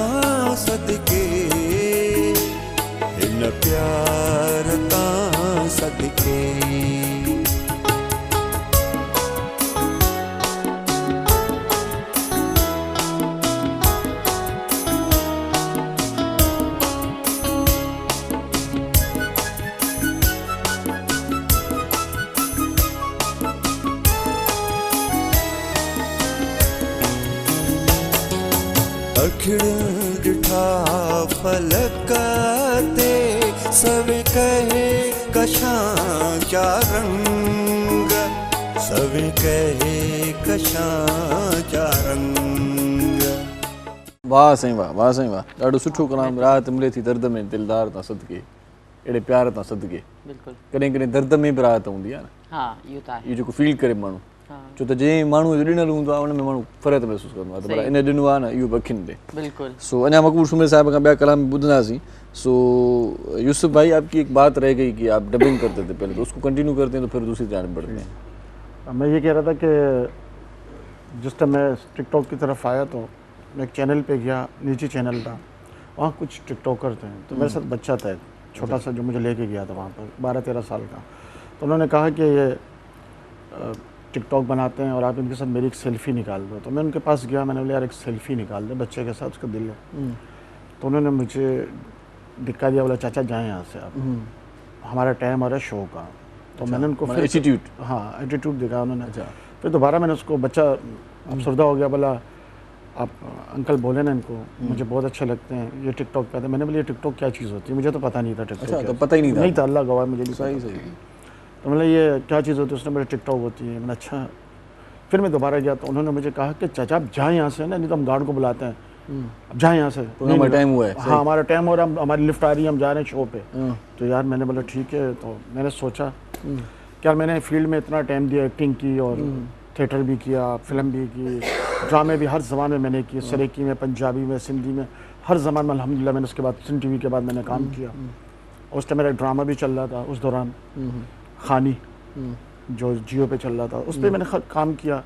F: सदके, न प्यार ता सदके। अखिड़ डिठा फलक ते, सवे कहे कशां जा रंग, सवे कहे कशां जा रंग।
B: वाह साईं वाह, वाह साईं वाह। ॾाढो सुठो कलाम। राहत मिले थी दर्द में, दिलदार तां सदके, अहिड़े प्यार तां सदके।
C: बिल्कुलु।
B: कॾहिं कॾहिं दर्द में बि राहत हूंदी आहे न।
C: हा इहो त आहे।
B: इहो जेको फील करे माण्हू, छो त जंहिं माण्हू ॾिनल हूंदो आहे उन में माण्हू फ़र्क़ु महसूसु कंदो आहे त भला इन ॾिनो आहे न, इहो बि अखियुनि ॾे।
C: बिल्कुल।
B: सो अञा मकबूल शुमिर साहब का ॿिया कलाम ॿुधंदासीं। सो यूसुफ भाई, आपकी एक बात रह गई कि आप डबिंग करते थे पहले, तो उसको कंटिन्यू करते हैं तो फिर दूसरी जानब बढ़ते हैं।
E: मैं ये कह रहा था कि जिस टाइम मैं टिकटॉक की तरफ आया तो मैं एक चैनल पे गया, निजी चैनल था, वहाँ कुछ टिकटॉकर थे। तो मेरे साथ बच्चा था छोटा सा जो मुझे लेके गया था वहाँ पर, 12-13 साल का। तो उन्होंने कहा कि ये टिकटॉक बनाते हैं और आप इनके साथ मेरी एक सेल्फ़ी निकाल दो। तो मैं उनके पास गया, मैंने बोला यार एक सेल्फ़ी निकाल दे बच्चे के साथ, उसका दिल है। तो उन्होंने मुझे दिखा दिया, बोला चाचा जाएँ यहाँ से आप, हमारा टाइम हो रहा है शो का। तो मैंने उनको फिर
B: एटीट्यूड,
E: हाँ एटीट्यूड दिखा उन्होंने। फिर दोबारा मैंने उसको, बच्चा अफसरदा हो गया, बोला आप अंकल बोले ना इनको, मुझे बहुत अच्छे लगते हैं, ये टिकटॉक पे आते हैं। मैंने बोला ये टिकटॉक क्या चीज़ होती है, मुझे तो पता नहीं था टिकटॉक।
B: अच्छा, तो पता ही नहीं
E: था अल्लाह गवाह मुझे नहीं।
B: सही सही।
E: तो मतलब ये क्या चीज़ होती है, उसने बोला टिकटॉक होती है। मैंने अच्छा। फिर मैं दोबारा गया तो उन्होंने मुझे कहा कि चाचा आप जाएँ यहाँ से ना, नहीं तो हम गार्ड को बुलाते हैं, अब जाएँ यहाँ से,
B: हमारा टाइम हुआ है।
E: हाँ हमारा टाइम हो रहा है, हमारी लिफ्ट आ रही है, हम जा रहे हैं शो पे। तो यार मैंने बोला ठीक है। तो मैंने सोचा क्या मैंने फील्ड में इतना टाइम दिया, एक्टिंग की और थिएटर भी किया, फिल्म भी की, ड्रामे भी हर ज़बान में मैंने किए, सरेकी में, पंजाबी में, सिंधी में, हर ज़बान में अल्हम्दुलिल्लाह। मैंने उसके बाद सिंध टीवी के बाद मैंने काम किया। उस टाइम मेरा ड्रामा भी चल रहा था उस दौरान, खानी जो जियो पे चल रहा था, उस पर मैंने काम किया।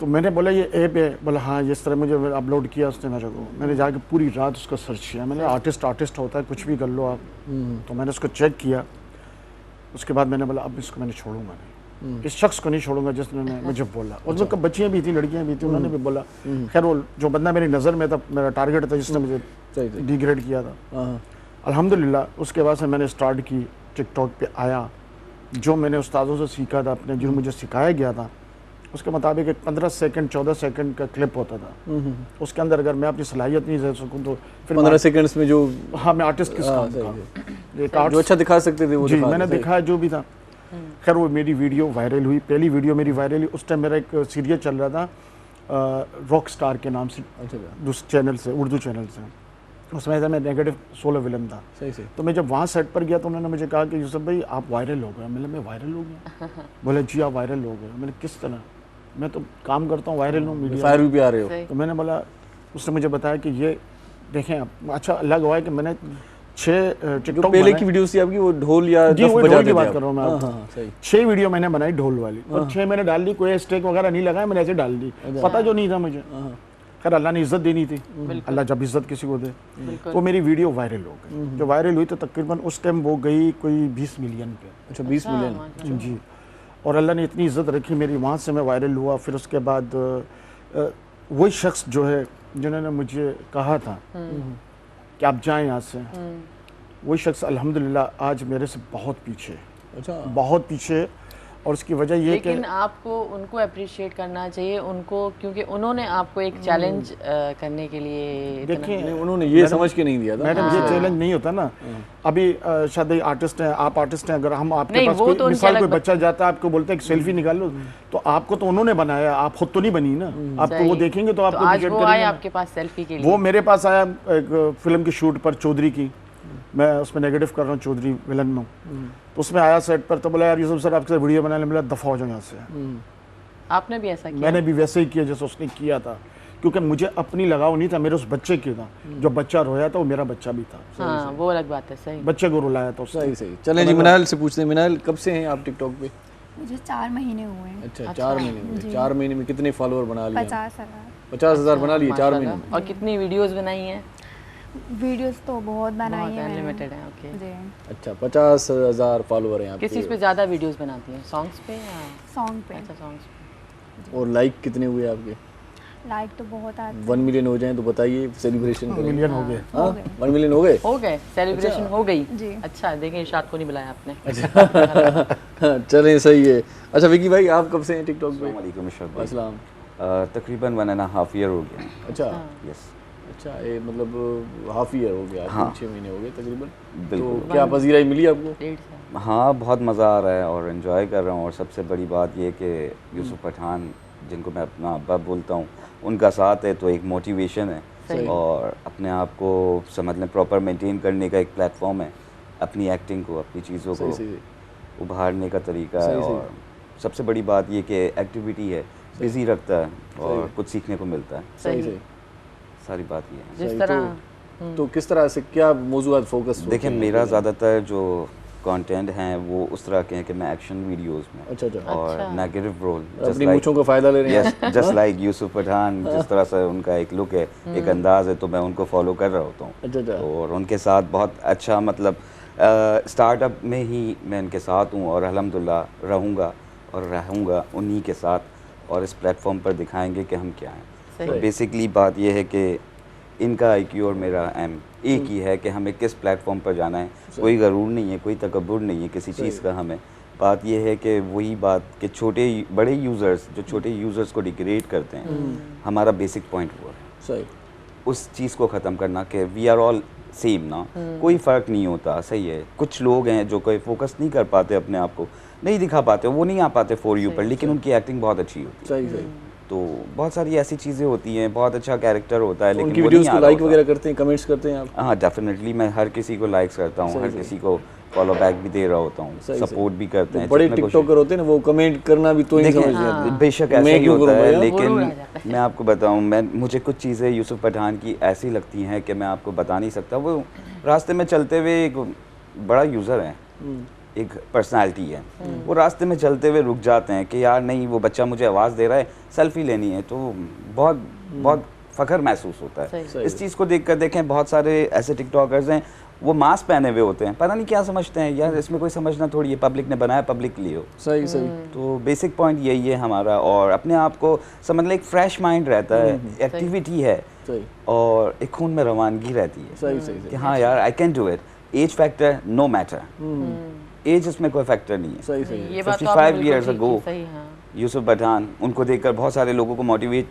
E: तो मैंने बोला ये ऐप है, बोला हाँ इस तरह, मुझे अपलोड किया उसने मेरे को। मैंने जाके पूरी रात उसको सर्च किया, मैंने आर्टिस्ट होता है, कुछ भी कर लो आप। तो मैंने उसको चेक किया, उसके बाद मैंने बोला अब इसको मैंने छोड़ूंगा नहीं, इस शख्स को नहीं छोड़ूंगा जिसने मुझे बोला। और उसमें बच्चियाँ भी थी, लड़कियाँ भी थी, उन्होंने भी बोला। खैर वो जो बंदा मेरी नज़र में था, मेरा टारगेट था, जिसने मुझे डिग्रेड किया था, अल्हम्दुलिल्लाह उसके बाद से मैंने स्टार्ट की, टिकटॉक पे आया। जो मैंने उस्तादों से सीखा था अपने, जो मुझे सिखाया गया था, उसके मुताबिक एक 15 सेकंड 14 सेकंड का क्लिप होता था। उसके अंदर अगर मैं अपनी सलाहियत नहीं दे सकूँ तो फिर
B: 15 सेकंड्स में जो,
E: हाँ मैं आर्टिस्ट किस काम का,
B: जो अच्छा दिखा सकते थे वो
E: जी मैंने दिखाया जो भी था। खैर वो मेरी वीडियो वायरल हुई, पहली वीडियो मेरी वायरल हुई। उस टाइम मेरा एक सीरियल चल रहा था रॉक स्टार के नाम से, दूसरे चैनल से, उर्दू चैनल से। उसमें ऐसा मैं नेगेटिव सोलो विलन था।
B: सही सही।
E: तो मैं जब वहाँ सेट पर गया तो उन्होंने मुझे कहा कि यूसुफ भाई आप वायरल हो गए। मैं वायरल हो गया? बोले जी आप वायरल हो गए। मैंने किस तरह? मैं तो काम करता हूँ, वायरल हूँ मीडिया।
B: फायर भी आ रहे हो?
E: तो मैंने बोला, उसने मुझे बताया कि ये देखें आप, अच्छा अलग हुआ है कि मैंने 6 टिकटॉक
B: पहले की वीडियोस थी आपकी, वो ढोल या
E: जी
B: दफ
E: वो
B: बजाते
E: ढोल की
B: थे
E: बात
B: आप?
E: कर रहा हूँ मैं आपको।
B: हाँ, सही।
E: 6 वीडियो मैंने बनाई ढोल वाली, और 6 मैंने डाल दी, कोई स्टेक वगैरह नहीं लगाया, मैंने ऐसे डाल दी, पता जो नहीं था मुझे। खैर अल्लाह ने इज्जत देनी थी, अल्लाह जब इज्जत किसी को दे। तो मेरी वीडियो वायरल हो गई। जो वायरल हुई तो तकरीबन उस टाइम वो गई कोई 20 मिलियन पे।
B: अच्छा 20 मिलियन?
E: जी। और अल्लाह ने इतनी इज्जत रखी मेरी, वहाँ से मैं वायरल हुआ। फिर उसके बाद वही शख्स जो है जिन्होंने मुझे कहा था कि आप जाएं यहाँ से, वही शख्स अल्हम्दुलिल्लाह आज मेरे से बहुत पीछे,
B: अच्छा
E: बहुत पीछे। और उसकी वजह ये कि
C: लेकिन आपको उनको अप्रिशिएट करना चाहिए उनको, क्योंकि उन्होंने आपको एक चैलेंज करने के लिए
E: देखिए
B: उन्होंने ये समझ के नहीं दिया था।
E: मैडम, ये चैलेंज नहीं होता ना। अभी शायद आर्टिस्ट हैं, आप आर्टिस्ट हैं, अगर हम आपके
C: नहीं,
E: पास
C: वो
E: कोई
C: तो उनकी
E: मिसाल
C: अलग
E: कोई बच्चा जाता है, आपको बोलते हैं कि सेल्फी निकाल लो, तो आपको तो उन्होंने बनाया, आप खुद तो नहीं बनी ना। आपको वो देखेंगे तो आपको
C: आज
E: appreciate
C: वो आए
E: करेंगे ना।
C: आपके पास सेल्फी के लिए।
E: वो मेरे पास आया एक फिल्म की शूट पर, चौधरी की, मैं उसमें नेगेटिव कर रहा हूँ, चौधरी विलन में। तो उसमें आया सेट पर, तो बोला यार यूसुफ सर आपके साथ वीडियो बनाने मिला, दफ़ा हो जाओ यहाँ से।
C: आपने भी ऐसा किया?
E: मैंने भी वैसे ही किया जैसे उसने किया था, क्योंकि मुझे अपनी लगाव नहीं था, मेरे उस बच्चे की था। जो बच्चा रोया था वो मेरा बच्चा भी था।
C: हाँ वो अलग बात है। सही।
E: बच्चे को रुलाया था उसने।
B: सही सही। चलें जी, मिनाल से पूछते हैं। मिनाल, कब से हैं आप टिकटॉक पे?
G: मुझे 4 महीने हुए हैं।
B: अच्छा 4 महीने हुए। 4 महीने में कितने फॉलोअर बना लिए?
G: 50,000।
B: 50,000 बना लिए 4 महीने में?
C: और कितनी वीडियोस बनाई हैं?
G: वीडियोस तो बहुत बनाई हैं मैंने।
C: अनलिमिटेड है। ओके
G: जी।
B: अच्छा 50,000 फॉलोअर हैं आपके।
C: किस चीज़ पे ज़्यादा वीडियोस बनाती हैं? सॉन्ग्स पे या?
G: सॉन्ग पे।
C: अच्छा सॉन्ग्स पे।
B: और लाइक कितने हुए आपके?
G: लाइक तो बहुत आते
B: 1 मिलियन हो जाए तो बताइए, सेलिब्रेशन करेंगे।
E: मिलियन हो गए।
B: हाँ 1 मिलियन हो गए?
C: हो गए, सेलिब्रेशन हो गई।
G: जी।
C: अच्छा देखें, इरशाद को नहीं बुलाया आपने।
B: चलें सही है। अच्छा विकी भाई, आप कब से हैं टिकटॉक पे?
H: वालेकुम अस्सलाम।
B: अस्सलाम।
H: तकरीबन 1.5 ईयर हो गया।
B: अच्छा
H: यस।
B: अच्छा, ये मतलब हाफ ईयर हो गया,
H: हाँ।
B: 6 महीने हो गए तकरीबन।
H: बिल्कुल।
B: तो क्या पजीराई मिली आपको?
C: 1.5 साल।
H: हाँ बहुत मज़ा आ रहा है और इन्जॉय कर रहा हूँ। और सबसे बड़ी बात ये कि यूसुफ पठान, जिनको मैं अपना अब्बा बोलता हूँ, उनका साथ है तो एक मोटिवेशन है, और अपने आप को समझ लें प्रॉपर मेंटेन करने का एक प्लेटफॉर्म है, अपनी एक्टिंग को, अपनी चीज़ों को उभारने का तरीका है। और सबसे बड़ी बात ये कि एक्टिविटी है, बिज़ी रखता है और कुछ सीखने को मिलता है।
B: सही सही।
H: सारी बात ये है।
C: जिस तरह
B: तो किस तरह से, क्या मौजूद फोकस?
H: देखिए मेरा ज़्यादातर जो कंटेंट हैं वो उस तरह के हैं कि मैं एक्शन वीडियोस में
B: अच्छा अच्छा
H: और नेगेटिव रोल,
B: अपनी मूंछों का फ़ायदा ले रहे हैं।
H: यस, जस्ट लाइक यूसुफ पठान, जिस तरह से उनका एक लुक है, एक अंदाज़ है, तो मैं उनको फॉलो कर रहा होता हूँ।
B: अच्छा
H: और उनके साथ बहुत अच्छा, मतलब स्टार्टअप में ही मैं इनके साथ हूँ और अल्हम्दुलिल्लाह रहूँगा उन्हीं के साथ, और इस प्लेटफॉर्म पर दिखाएंगे कि हम क्या हैं। तो बेसिकली बात यह है कि इनका IQ और मेरा एम एक ही है कि हमें किस प्लेटफॉर्म पर जाना है। कोई गरूर नहीं है, कोई तकब्बुर नहीं है किसी चीज़ का हमें। बात यह है कि वही बात कि बड़े यूज़र्स जो छोटे यूज़र्स को डिग्रेड करते हैं, हमारा बेसिक पॉइंट वो है
B: सही,
H: उस चीज़ को ख़त्म करना कि वी आर ऑल सेम ना, कोई फ़र्क नहीं होता। सही है, कुछ लोग हैं जो कोई फोकस नहीं कर पाते, अपने आप को नहीं दिखा पाते, वो नहीं आ पाते फॉर यू पर, लेकिन उनकी एक्टिंग बहुत अच्छी होती है।
B: सही सही।
H: तो बहुत सारी ऐसी चीज़ें होती हैं, बहुत अच्छा कैरेक्टर होता है, लेकिन
B: उनकी
H: वो
B: वीडियोस
H: नहीं
B: को
H: आ रहा
B: लाइक
H: होता।
B: वगैरह करते हैं, कमेंट्स करते हैं आप?
H: हाँ डेफिनेटली, मैं हर किसी को लाइक्स करता हूँ, हर किसी को फॉलो बैक भी दे रहा होता हूँ, सपोर्ट भी करते हैं।
B: बड़े टिकटॉकर होते हैं ना, वो कमेंट करना भी तो ही समझ नहीं आती।
H: बेशक ऐसा ही होता है, लेकिन मैं आपको बताऊं, मुझे कुछ चीज़ें यूसुफ पठान की ऐसी लगती हैं कि मैं आपको बता नहीं सकता। वो रास्ते में चलते हुए एक बड़ा यूज़र है, एक पर्सनालिटी है, वो रास्ते में चलते हुए रुक जाते हैं कि यार नहीं, वो बच्चा मुझे आवाज़ दे रहा है, सेल्फी लेनी है, तो बहुत बहुत फ़ख्र महसूस होता है इस चीज़ को देखें बहुत सारे ऐसे टिकटॉकर्स हैं, वो मास्क पहने हुए होते हैं, पता नहीं क्या समझते हैं यार, इसमें कोई समझना थोड़ी है, पब्लिक ने बनाया, पब्लिक के लिए हो।
B: सही सही।
H: तो बेसिक पॉइंट यही है हमारा, और अपने आप को समझ लें एक फ्रेश माइंड रहता है, एक्टिविटी है, और एक खून में रवानगी रहती है।
B: सही सही
H: कि हाँ यार I can do it. Age factor no matter, age इसमें कोई फैक्टर नहीं है।
B: सही सही।
C: ये बात तो
H: 55 years ago
C: सही। हाँ
H: यूसुफ पठान, उनको देखकर बहुत सारे लोगों को मोटिवेट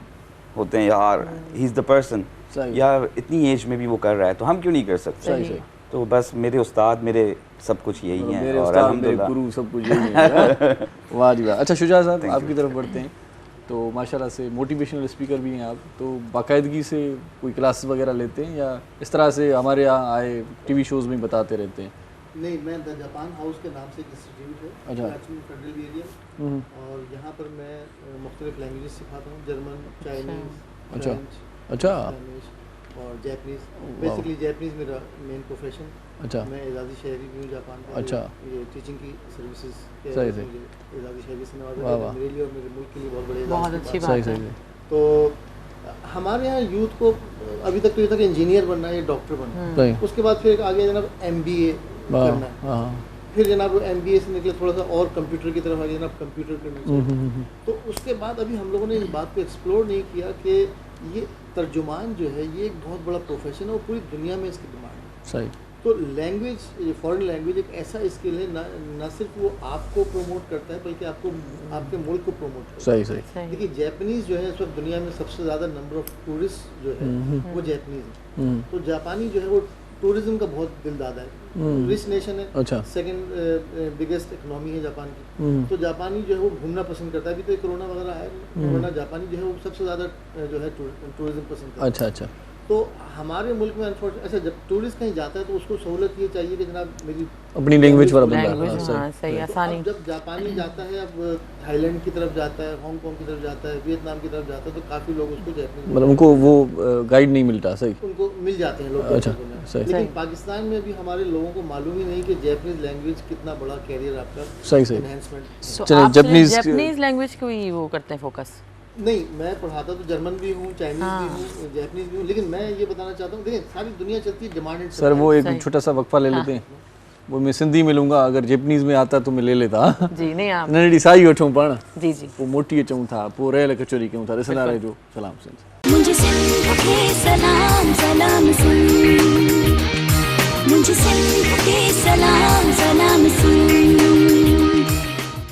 H: होते हैं, यार ही इज़ द पर्सन, यार इतनी एज में भी वो कर रहा है, तो हम क्यों नहीं कर सकते।
B: सही सही।
H: तो बस मेरे उस्ताद, मेरे सब कुछ यही हैं, और
B: मेरे गुरु सब कुछ यही है। वाह जी वाह। अच्छा शुजा साहब, आपकी तरफ बढ़ते हैं। तो माशाल्लाह से मोटिवेशनल स्पीकर भी हैं आप, तो बाकायदगी से कोई क्लासेस वगैरह लेते हैं या इस तरह से हमारे यहाँ आए टीवी शोज़ में बताते रहते हैं?
D: नहीं, मैं द जापान हाउस के नाम से एक इंस्टीट्यूट है
B: अच्छा।
D: फेडरल एरिया, और यहाँ पर मैं मुख्तलिफ लैंग्वेजेस सिखाता हूँ, जर्मन, चाइनीज़,
B: अच्छा।
D: फ्रेंच,
B: अच्छा।
D: स्पेनिश और जैपनीज़। बेसिकली जैपनीज़ मेरा मेन प्रोफेशन।
B: अच्छा।
D: मैं एजाज़ी शहरी भी हूँ जापान का।
B: अच्छा।
D: ये टीचिंग की सर्विसेज के
B: सही,
D: वजह से
B: सही।
D: मुझे एजाज़ी शहरी से
B: वाह,
D: नवाजा
B: वाह।
D: मेरे लिए और मेरे मुल्क के लिए बहुत बड़े
C: बहुत
D: एजाज़ की
C: अच्छी
D: बात
C: बात
B: सही
C: है।
B: सही
D: तो हमारे यहाँ यूथ को अभी तक तो ये था कि इंजीनियर बनना है या डॉक्टर बनना है,
B: सही।
D: उसके बाद फिर आगे जनाब MBA करना है,
B: हाँ।
D: फिर जनाब MBA से निकले थोड़ा सा और कंप्यूटर की तरफ आ गए, जनाब कंप्यूटर करना चाहिए। तो उसके बाद अभी हम लोगों ने इस बात को एक्सप्लोर नहीं किया कि ये तर्जुमान जो है ये एक बहुत बड़ा प्रोफेशन है और पूरी दुनिया में इसकी डिमांड है।
B: सही।
D: तो लैंग्वेज, ये फॉरेन लैंग्वेज एक ऐसा स्किल है न सिर्फ वो आपको प्रमोट करता है बल्कि आपको आपके मुल्क को प्रमोट करता
B: सही सही
C: सही।
D: है। देखिए जैपनीज़ जो है इस वक्त दुनिया में सबसे ज़्यादा नंबर ऑफ टूरिस्ट जो है वो जैपनीज़ है। तो जापानी जो है वो टूरिज्म का बहुत दिलदादा है, रिच नेशन है,
B: अच्छा।
D: सेकंड बिगेस्ट इकोनॉमी है जापान की। तो जापानी जो है वो घूमना पसंद करता है। अभी तो कोरोना वगैरह आया, वरना जापानी जो है वो सबसे ज़्यादा जो है टूरिज्म पसंद करता है।
B: अच्छा अच्छा।
D: तो हमारे मुल्क में अनफॉर्चुनेट अच्छा, जब टूरिस्ट कहीं जाता है तो उसको सहूलत ये चाहिए कि जनाब मेरी
B: अपनी लैंग्वेज वाला बंदा।
C: लैंग्वेज,
B: हाँ, सही।
C: हाँ सही,
D: तो
C: आसानी।
D: अब जब जापानी जाता है, अब थाईलैंड की तरफ जाता है, हांगकांग की तरफ जाता है, वियतनाम की तरफ जाता है, तो काफ़ी लोग उसको जैपनीज
B: मतलब उनको वो गाइड नहीं मिलता। सही।
D: उनको मिल जाते हैं लोग।
B: अच्छा, सही।
D: लेकिन पाकिस्तान में अभी हमारे लोगों को मालूम ही नहीं कि जैपनीज लैंग्वेज कितना बड़ा कैरियर आपका
B: सही सही।
D: एनहेंसमेंट।
C: तो
B: चलिए,
C: आप
B: जापानीज-
C: जापानीज लैंग्वेज को ही वो करते हैं फोकस?
D: नहीं, मैं पढ़ाता तो जर्मन भी हूँ, चाइनीज़ भी हूँ, जैपनीज भी हूँ, लेकिन मैं ये बताना चाहता हूँ देखिए सारी दुनिया चलती है डिमांड एंड
B: सर वो एक
C: सही।
B: छोटा सा वक्फा ले लेते हैं। वो मैं सिंधी में लूँगा, अगर जैपनीज़ में आता तो मैं ले लेता।
C: जी नहीं आप
B: नंढड़ी साई वठूं पाण,
C: जी जी
B: पोइ मोटी अचूं था, पोइ रहियल कचौरी कयूं था। ॾिसंदा रहिजो। सलाम सिंध।
A: मुझे सिंध के सलाम सलाम सिंध, मुझे सिंध के सलाम सलाम सिंध।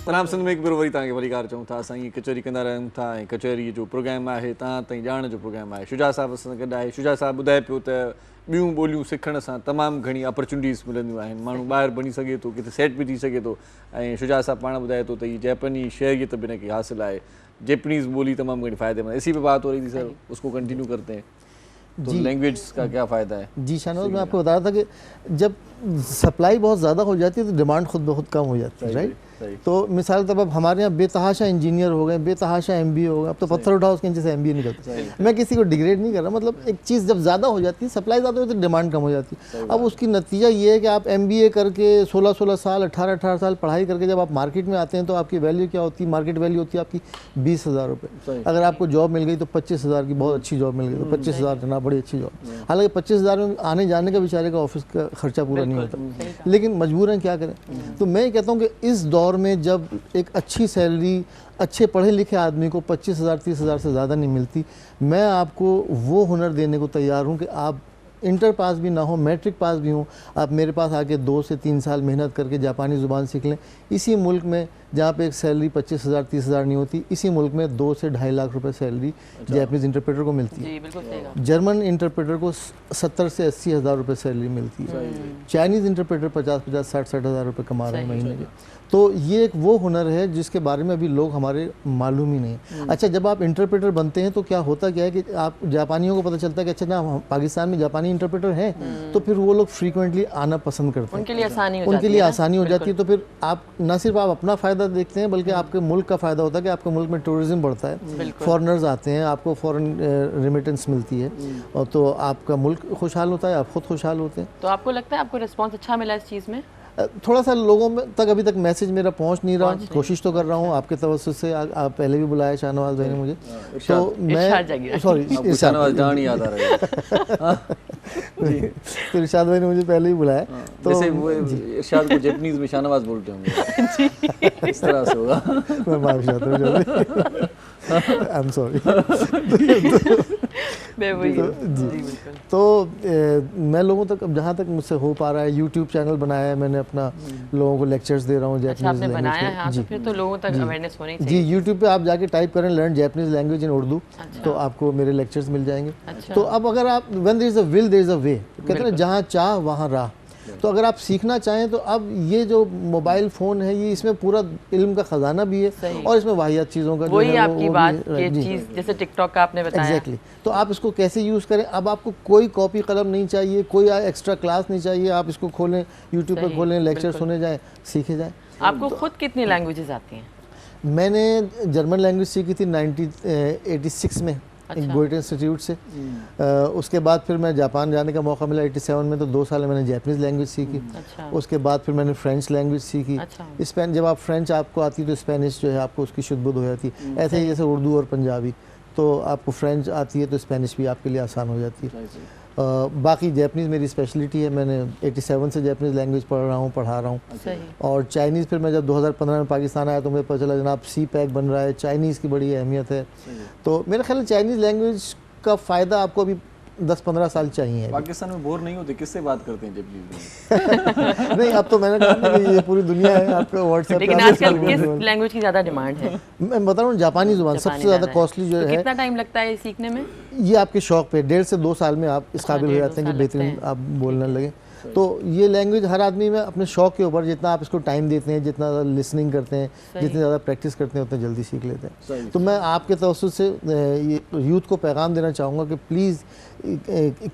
B: सलाम सिंध में हिकु भेरो वरी तव्हांखे वरी कार चऊं था। असां ईअं कचौरी कंदा रहूं था ऐं कचौरी जो प्रोग्राम आहे तव्हां ताईं ॼाण जो प्रोग्राम आहे। शुजा साहिब सां गॾु आहे। शुजा साहिब ॿुधाए पियो त ॿियूं ॿोलियूं सिखण सां तमामु घणी अपॉर्चुनिटीज़ मिलंदियूं आहिनि। माण्हू ॿाहिरि बणी सघे थो, किथे सेट बि थी सघे थो। ऐं शुजा साहिब पाण ॿुधाए थो त हीअ जापानी शहरियत बि हिनखे हासिलु आहे। जैपनीज़ बोली तमाम घणी फ़ायदेमंद है। इसी पे बात हो रही थी सर, उसको कंटिन्यू करते हैं। तो लैंग्वेज का क्या फ़ायदा है?
D: जी शाहनवाज, मैं आपको बता रहा था कि जब सप्लाई बहुत ज़्यादा हो जाती है तो डिमांड खुद बहुत कम हो जाती है, राइट? तो मिसाल तब अब हमारे यहाँ बेतहाशा इंजीनियर हो गए, बेतहाशा MBA हो गए। अब तो पत्थर उठाओ उसके नीचे से MBA निकलता। मैं किसी को डिग्रेड नहीं कर रहा, मतलब एक चीज़ जब ज़्यादा हो जाती है, सप्लाई ज़्यादा होती है तो डिमांड कम हो जाती है। अब उसकी नतीजा ये है कि आप MBA करके 16-16 साल 18-18 साल पढ़ाई करके जब आप मार्केट में आते हैं तो आपकी वैल्यू क्या होती है? मार्केट वैल्यू होती है आपकी 20,000 रुपये। अगर आपको जॉब मिल गई तो 25,000 की बहुत अच्छी जॉब मिल गई तो 25,000 जनाब बड़ी अच्छी जॉब। हालांकि 25,000 में आने जाने का बेचारे का ऑफिस का खर्चा पूरा नहीं होता, लेकिन मजबूरन क्या करें। तो मैं ये कहता हूँ कि इस दौर में जब एक अच्छी सैलरी अच्छे पढ़े लिखे आदमी को 25,000 30,000 से ज़्यादा नहीं मिलती, मैं आपको वो हुनर देने को तैयार हूँ कि आप इंटर पास भी ना हो, मैट्रिक पास भी हो, आप मेरे पास आके 2 से 3 साल मेहनत करके जापानी ज़ुबान सीख लें। इसी मुल्क में जहाँ पे एक सैलरी 25,000 30,000 नहीं होती, इसी मुल्क में 2 से 2.5 लाख रुपए सैलरी जापानीज़ इंटरप्रेटर को मिलती है।
C: जी बिल्कुल सही कहा।
D: जर्मन इंटरप्रेटर को 70 से 80 हज़ार रुपये सैलरी मिलती है। चाइनीज़ इंटरप्रेटर 50-50 60-60 हज़ार रुपये कमा रहे हैं महीने के। तो ये एक वो हुनर है जिसके बारे में अभी लोग हमारे मालूम ही नहीं। अच्छा, जब आप इंटरप्रेटर बनते हैं तो क्या होता क्या है कि आप जापानियों को पता चलता है कि अच्छा ना पाकिस्तान में जापानी इंटरप्रेटर हैं, तो फिर वो लोग फ्रीक्वेंटली आना पसंद करते हैं।
C: उनके लिए आसानी हो
D: उनके
C: जाती
D: लिए
C: है ना?
D: आसानी हो जाती है। तो फिर आप न सिर्फ आप अपना फ़ायदा देखते हैं बल्कि आपके मुल्क का फ़ायदा होता है कि आपके मुल्क में टूरिज़्म बढ़ता है, फॉरेनर्स आते हैं, आपको फॉरेन रेमिटेंस मिलती है, और तो आपका मुल्क खुशहाल होता है, आप खुद खुशहाल होते हैं।
C: तो आपको लगता है आपको रिस्पांस अच्छा मिला इस चीज़ में?
D: थोड़ा सा लोगों में तक अभी तक मैसेज मेरा पहुंच नहीं रहा, कोशिश तो कर रहा हूँ आपके तवज्जुह से। आप पहले भी बुलाया शाहनवाज भाई ने मुझे, तो मैं सॉरी
B: शाहनवाज जान याद आ रहा है।
D: तो इरशाद भाई ने मुझे पहले ही बुलाया। तो
B: वैसे वो इरशाद को जापानीज में शाहनवाज बोलते होंगे, इस तरह से होगा।
D: मैं माफ चाहता हूँ, आई एम सॉरी। तो मैं लोगों तक अब जहाँ तक मुझसे हो पा रहा है, यूट्यूब चैनल बनाया है मैंने अपना, लोगों को लेक्चर्स दे रहा हूँ
C: अच्छा आपने
D: जापानीज
C: बनाया है? हाँ,
D: लैंग्वेज
C: तो फिर तो लोगों तक अवेयरनेस होनी
D: जी।
C: चाहिए।
D: यूट्यूब पे आप जाके टाइप करें learn Japanese language in Urdu, तो आपको मेरे लेक्चर्स मिल जाएंगे।
C: अच्छा।
D: तो अब अगर आप when there is a will there is a way, कहते हैं ना जहाँ चाह वहाँ राह। तो अगर आप सीखना चाहें तो अब ये जो मोबाइल फ़ोन है ये इसमें पूरा इल्म का ख़जाना भी है और इसमें वाहियात चीज़ों का जो
C: वही
D: है
C: आपकी बात ये चीज़ जैसे टिकटॉक का आपने बताया
D: एग्जैक्टली तो आप इसको कैसे यूज़ करें। अब आपको कोई कॉपी कलम नहीं चाहिए, कोई एक्स्ट्रा क्लास नहीं चाहिए, आप इसको खोलें, यूट्यूब पर खोलें, लेक्चर सुने जाएँ, सीखे जाएँ।
C: आपको खुद कितनी लैंग्वेजेस आती हैं?
D: मैंने जर्मन लैंग्वेज सीखी थी 1986 में एक गोएटे इंस्टीट्यूट से। उसके बाद फिर मैं जापान जाने का मौका मिला 87 में, तो 2 साल में मैंने जैपनीज़ लैंग्वेज सीखी। उसके बाद फिर मैंने फ्रेंच लैंग्वेज सीखी। स्पेन जब आप फ्रेंच आपको आती है तो स्पेनिश जो है आपको उसकी शुद्ध बुद्ध हो जाती है। ऐसे ही जैसे उर्दू और पंजाबी, तो आपको फ्रेंच आती है तो स्पेनिश भी आपके लिए आसान हो जाती है। बाकी जैपनीज़ मेरी स्पेशलिटी है, मैंने 87 से जैपनीज़ लैंग्वेज पढ़ा रहा हूँ। और चाइनीज़ फिर मैं जब 2015 में पाकिस्तान आया तो मुझे पता चला जनाब CPAC बन रहा है, चाइनीज़ की बड़ी अहमियत है। तो मेरे ख्याल चाइनीज़ लैंग्वेज का फ़ायदा आपको अभी 10-15 साल चाहिए।
B: पाकिस्तान में बोर नहीं होते? किससे बात करते हैं जब
D: नहीं, अब तो मैंने कहा कि ये पूरी दुनिया है, आपका व्हाट्सएप।
C: लेकिन आजकल किस लैंग्वेज की ज़्यादा डिमांड है?
D: मैं बता रहा हूँ जापानी ज़ुबान सबसे ज़्यादा कॉस्टली जो है।
C: कितना टाइम लगता है सीखने में?
D: ये आपके शौक पे 1.5 से 2 साल में आप इस काबिल हो जाते हैं कि बेहतरीन आप बोलने लगे। तो ये लैंग्वेज हर आदमी में अपने शौक के ऊपर जितना आप इसको टाइम देते हैं, जितना लिसनिंग करते हैं, जितनी ज़्यादा प्रैक्टिस करते हैं उतना जल्दी सीख लेते हैं। तो मैं आपके तवज्जुह से ये यूथ को पैगाम देना चाहूँगा कि प्लीज़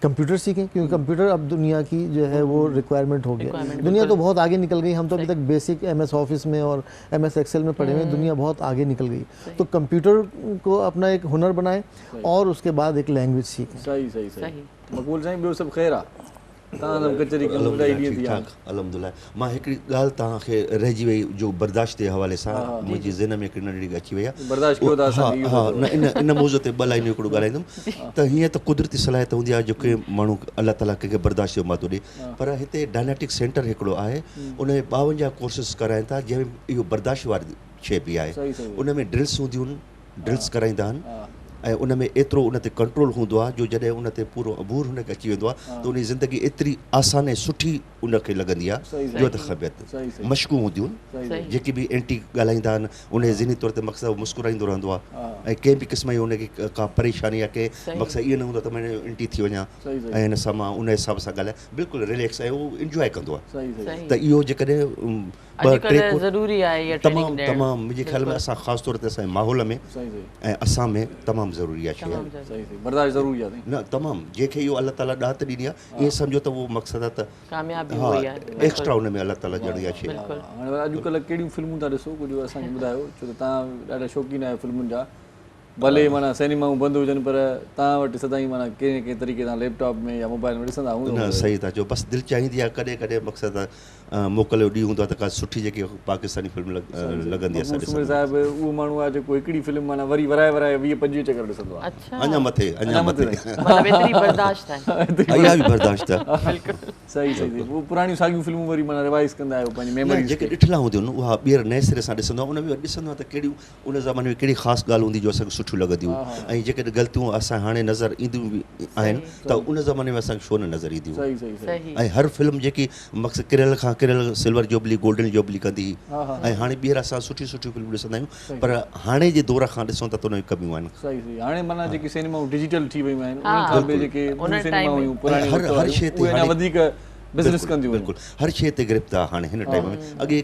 D: कंप्यूटर सीखें, क्योंकि कंप्यूटर अब दुनिया की जो है वो रिक्वायरमेंट हो गया। दुनिया तो बहुत आगे निकल गई, हम तो अभी तक बेसिक MS ऑफिस में और MS एक्सेल में पढ़े हुए, दुनिया बहुत आगे निकल गई। तो कंप्यूटर को अपना एक हुनर बनाएं और उसके बाद एक लैंग्वेज सीखें।
B: सही मक़बूल साईं, ॿियो सभु ख़ैरु आहे?
I: अल्हम्दुलिल्लाह। मां हिकिड़ी ॻाल्हि तव्हांखे रहिजी वई जो बर्दाश्त जे हवाले सां मुंहिंजी ज़हन में हिकिड़ी नंढड़ी अची वई आहे। हा न इन मौज़ूअ ते 2 लाइनूं हिकिड़ो ॻाल्हाईंदुमि त हीअं त कुदरती सलाहियत हूंदी आहे जो के माण्हू अल्लाह ताला कंहिंखे बर्दाश्त जो मातो ॾिए, पर हिते डायनेटिक सेंटर हिकिड़ो आहे, उन में 52 कोर्सिस कराइनि था जंहिंमें इहो बर्दाश्त वारी शइ बि आहे। उन में ड्रिल्स हूंदियूं आहिनि, ड्रिल्स कराईंदा आहिनि ऐं उन में एतिरो उन ते कंट्रोल हूंदो आहे जो जॾहिं उन ते पूरो अबूर हुनखे अची वेंदो आहे त उन जी ज़िंदगी एतिरी आसान ऐं सुठी उनखे लॻंदी आहे जो त ख़बियत मश्कूं हूंदियूं आहिनि। जेकी बि एंटी ॻाल्हाईंदा आहिनि उन ज़हनी तौर ते मक़सदु मुस्कुराईंदो रहंदो आहे ऐं कंहिं बि क़िस्म जी उनखे का परेशानी या कंहिं मक़सदु इहो न हूंदो त मां एंटी थी वञा ऐं हिन सां मां उन हिसाब सां ॻाल्हायां, बिल्कुलु रिलैक्स ऐं उहो इंजॉय कंदो आहे। त इहो जेकॾहिं
C: ज़रूरी आहे ये ट्रेनिंग
I: तमामु मुंहिंजे ख्याल में असां ख़ासि तौर ते असांजे माहौल में ऐं असां में तमामु ज़रूरी आहे शइ।
B: बर्दाश्त ज़रूरी आहे
I: न तमामु, जंहिंखे इहो अल्लाह ताला ॾात ॾिनी आहे ईअं सम्झो त उहो मक़सदु आहे त
C: कामयाबी
I: हा एक्स्ट्रा उन में अल्लाह ताला ॼणी आहे शइ।
B: हाणे अॼुकल्ह कहिड़ियूं फिल्मूं था ॾिसो, कुझु असांखे ॿुधायो, छो त तव्हां ॾाढा शौक़ीन आहियो फिल्मुनि जा। भले माना सिनेमाऊं बंदि हुजनि पर तव्हां वटि सदाईं माना कंहिं न कंहिं तरीक़े सां लैपटॉप में या मोबाइल में ॾिसंदा हूंदो।
I: न सही था चओ, बसि दिलि चाहींदी आहे कॾहिं कॾहिं मक़सदु मोकल जो ॾींहुं हूंदो आहे त का सुठी जेकी पाकिस्तानी फिल्म लॻंदी आहे।
B: सुमिर साहिबु उहो माण्हू आहे जेको हिकिड़ी फिल्म माना वरी वराए 20-25 चकर ॾिसंदो आहे।
I: अञा मथे
B: मतलब
C: एतिरी बर्दाश्त आहे,
I: इहा बि बर्दाश्त आहे।
B: सही उहो पुराणियूं साॻियूं फिल्मूं वरी माना रिवाइज़ कंदा आहियो पंहिंजी मेमोरी
I: जेके ॾिठल हूंदियूं आहिनि उहा ॿीहर नए सिरे सां ॾिसंदो आहे, उन में ॾिसंदो आहे त कहिड़ियूं उन ज़माने में कहिड़ी ख़ासि ॻाल्हि हूंदी जो असांखे सुठियूं लॻंदियूं ऐं जेके ग़लतियूं असां हाणे नज़र ईंदियूं बि आहिनि त उन ज़माने में असांखे छो न नज़र ईंदियूं। ऐं हर फिल्म जेकी मक़सदु किरियल खां किरियल सिल्वर जुबली गोल्डन जुबली कंदी ऐं हाणे ॿीहर असां सुठी फिल्मूं ॾिसंदा आहियूं, पर हाणे जे दौर खां ॾिसूं त उन में कमियूं आहिनि।
B: सही हाणे माना जेकी सिनेमाऊं डिजिटल थी वियूं आहिनि, जेके सिनेमाऊं हुयूं पुराणी
I: हर शइ ते
B: उहे वधीक बिज़नेस कंदियूं
I: बिल्कुलु हर शइ ते गिरफ़्त आहे हाणे हिन टाइम में। अॻे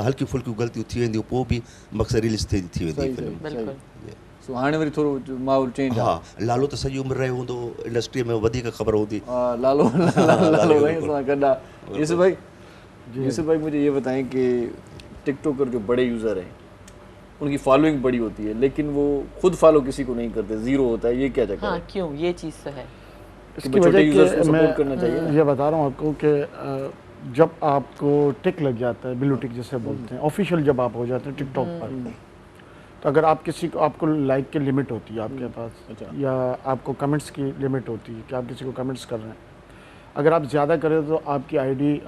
I: हल्कियूं फुल्कियूं ग़लतियूं थी वेंदियूं पोइ बि मक़सदु रिलीज़ थी वेंदी फिल्म।
B: सो हाणे वरी थोरो माहौल चेंज आहे।
I: हा लालो त सॼी उमिरि रहियो हूंदो, इंडस्ट्रीअ में वधीक ख़बर हूंदी।
B: लालो सां गॾु आहे। यूसुफ भाई मुझे ये बताएं कि टिकटॉकर जो बड़े यूज़र हैं उनकी फॉलोइंग बड़ी होती है लेकिन वो खुद फॉलो किसी को नहीं करते, ज़ीरो होता है, ये क्या चक्कर है?
C: क्यों ये चीज़ तो है?
E: इसकी वजह कि मैं ये बता रहा हूँ आपको कि जब आपको टिक लग जाता है, ब्लू टिक जिसे बोलते हैं, ऑफिशियल जब आप हो जाते हैं टिकटॉक पर, तो अगर आप किसी को आपको लाइक की लिमिट होती है आपके पास या आपको कमेंट्स की लिमिट होती है कि आप किसी को कमेंट्स कर रहे हैं, अगर आप ज़्यादा करें तो आपकी आईडी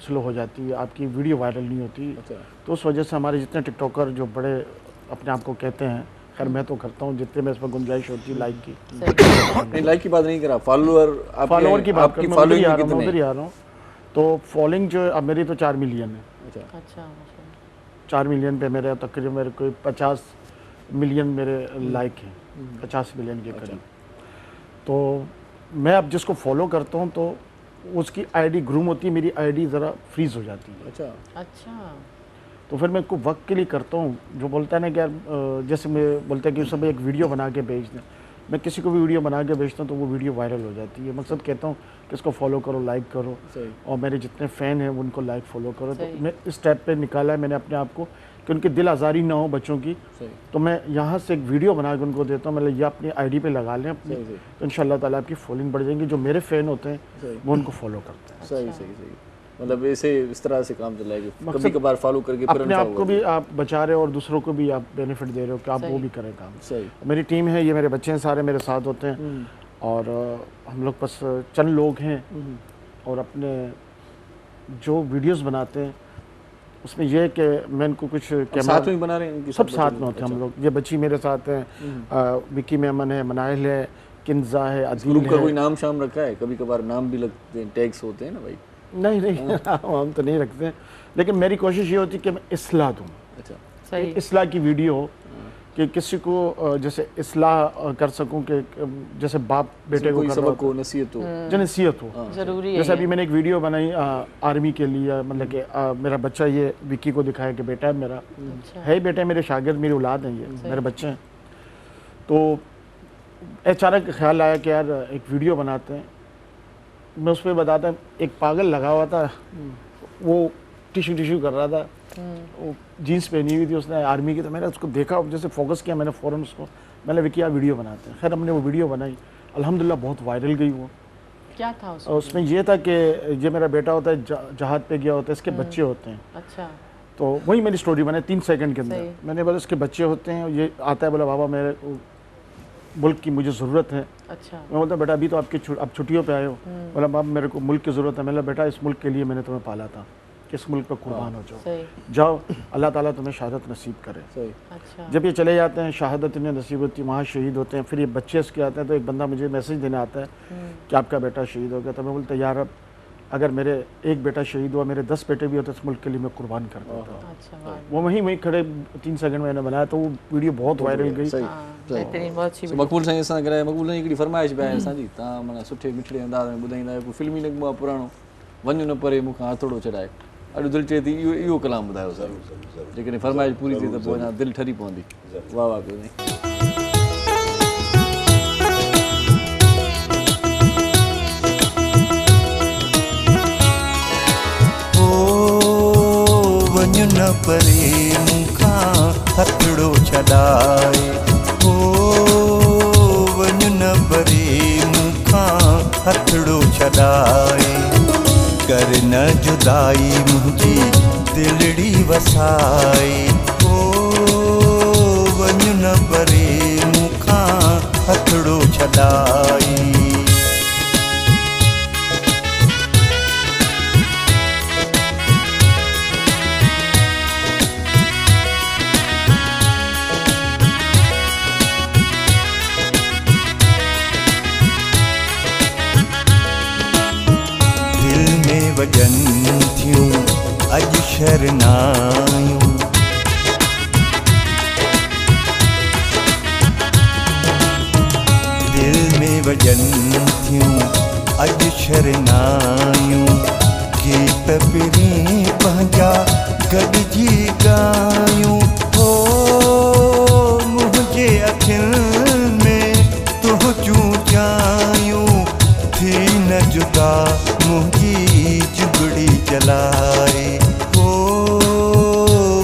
E: स्लो हो जाती है, आपकी वीडियो वायरल नहीं होती। तो उस वजह से हमारे जितने टिकटॉकर जो बड़े अपने आप को कहते हैं, खैर मैं तो करता हूँ जितने में इस पर गुंजाइश होती है लाइक की।
B: लाइक की बात नहीं करा, फॉलोअर
E: की बात कर, मैं उधर ही आ रहा हूँ। तो फॉलोइंग जो अब मेरी तो 4 मिलियन है।
C: अच्छा
E: 4 मिलियन पे मेरे तकरीबन मेरे कोई 50 मिलियन मेरे लाइक हैं, 50 मिलियन के करीब। तो मैं अब जिसको फॉलो करता हूँ तो उसकी आईडी ग्रूम होती है, मेरी आईडी ज़रा फ्रीज हो जाती है।
C: अच्छा
E: तो फिर मैं इसको वक्त के लिए करता हूँ। जो बोलता है ना कि यार जैसे मैं बोलता है कि सब एक वीडियो बना के भेज दें, मैं किसी को भी वीडियो बना के भेजता हूँ तो वो वीडियो वायरल हो जाती है। मकसद कहता हूँ कि इसको फॉलो करो, लाइक करो, और मेरे जितने फ़ैन हैं उनको लाइक फॉलो करो। तो मैं इस टाइप पे निकाला है मैंने अपने आप को कि उनकी दिल आज़ारी ना हो बच्चों की। तो मैं यहाँ से एक वीडियो बना के उनको देता हूँ, मतलब ये अपनी आईडी पे लगा लें अपनी, तो इंशाल्लाह ताला आपकी फॉलोइंग बढ़ जाएंगी। जो मेरे फ़ैन होते हैं वो उनको फॉलो करते हैं।
B: सही मतलब ऐसे इस तरह से काम चलाएगा, कभी कभार फॉलो करके
E: अपने आप को भी आप बचा रहे हो और दूसरों को भी आप बेनिफिट दे रहे हो कि आप वो भी करें काम।
B: सही।
E: मेरी टीम है, ये मेरे बच्चे हैं, सारे मेरे साथ होते हैं, और हम लोग बस चंद लोग हैं, और अपने जो वीडियोस बनाते हैं उसमें यह है कि मैं इनको कुछ
B: साथ में बना रहे हैं,
E: सब साथ में होते हैं हम लोग। ये बच्ची मेरे साथ हैं, विकी मेमन है, मनाइल है, किन्जा है, अदील
B: ग्रुप का
E: है।
B: कोई नाम शाम रखा है? कभी कभार नाम भी लगते हैं, टैग्स होते हैं ना भाई?
E: नहीं हम तो नहीं रखते, लेकिन मेरी कोशिश ये होती है कि मैं इस्लाह दूँ।
B: अच्छा,
C: सही।
E: इस्लाह की वीडियो हो कि किसी को जैसे इस्लाह कर सकूं कि जैसे बाप बेटे को कर रहा
B: को नसीहत हो,
E: जो नसीहत हो।
C: जरूरी है।
E: जैसे अभी मैंने एक वीडियो बनाई आर्मी के लिए, मतलब कि मेरा बच्चा, ये विक्की को दिखाया कि बेटा है मेरा, है बेटा मेरे शागिर्द, मेरी औलाद हैं, ये मेरे बच्चे हैं। तो अचानक ख्याल आया कि यार एक वीडियो बनाते हैं। मैं उस पर बताता, एक पागल लगा हुआ था, वो टिश्यू कर रहा था, वो जीन्स पहनी हुई थी उसने आर्मी की। तो मैंने उसको देखा, जैसे फोकस किया मैंने फ़ौरन उसको, मैंने विकी यार वीडियो बनाते हैं। खैर हमने वो वीडियो बनाई, अल्हम्दुलिल्लाह बहुत वायरल गई वो।
C: क्या था उसमें?
E: उसमें ये था कि ये मेरा बेटा होता है, जहाज़ पे गया होता है, इसके बच्चे होते हैं।
C: अच्छा।
E: तो वही मेरी स्टोरी बनाई 3 सेकंड के अंदर। मैंने बोला इसके बच्चे होते हैं, ये आता है, बोला बाबा मेरे मुल्क की मुझे ज़रूरत है।
C: अच्छा।
E: मैं बोलता बेटा अभी तो आप छुट्टियों पे आए हो। बोला बाप मेरे को मुल्क की ज़रूरत है। मैंने बोला बेटा इस मुल्क के लिए मैंने तुम्हें पाला था, कि इस मुल्क पर कुर्बान हो जाओ, अल्लाह ताला तुम्हें शहादत नसीब करे।
C: अच्छा।
E: जब ये चले जाते हैं, शहादत इन्हें नसीब होती है, वहाँ शहीद होते हैं, फिर ये बच्चे इसके आते हैं, तो एक बंदा मुझे मैसेज देने आता है कि आपका बेटा शहीद हो गया। तो मैं बोलता यार अब अगर मेरे एक बेटा शहीद हुआ, मेरे 10 बेटे भी होते इस मुल्क के लिए मैं कुर्बान कर देता।
C: अच्छा।
E: वो वहीं खड़े 3 सेकंड मैंने बनाया, तो वो वीडियो बहुत वायरल गई।
B: मक़बूल साईं सां गॾु मक़बूल साईं हिकिड़ी फरमाइश बि आहे असांजी, तव्हां माना सुठे मिठड़े अंदाज़ में ॿुधाईंदा आहियो, कोई फिल्मी नगमो आहे पुराणो, वञु न परे मूंखां हथोड़ो चढ़ाए, अॼु दिलि चए थी इहो कलाम ॿुधायो सर, जेकॾहिं फरमाइश पूरी थी त पोइ अञा दिलि ठरी पवंदी। वाह वाह कोई
F: वञु न परे मूंखां हथड़ो छॾाए, हो वञु न परे मूंखां हथड़ो छॾाए, कर न जुदाई मुंहिंजी दिलड़ी वसाए, हो वञु न परे मूंखां हथड़ो छॾाए। वजन थियूं अॼु शरनायूं, दिल में वजन थियूं अॼु शरनायूं, गीत पिरी पंहिंजा गॾिजी ॻायूं, हो मुंहिंजे अखियुनि में तुंहिंजूं जायूं, थी न जुदा मुंहिंजी जुगड़ी जलाए, हो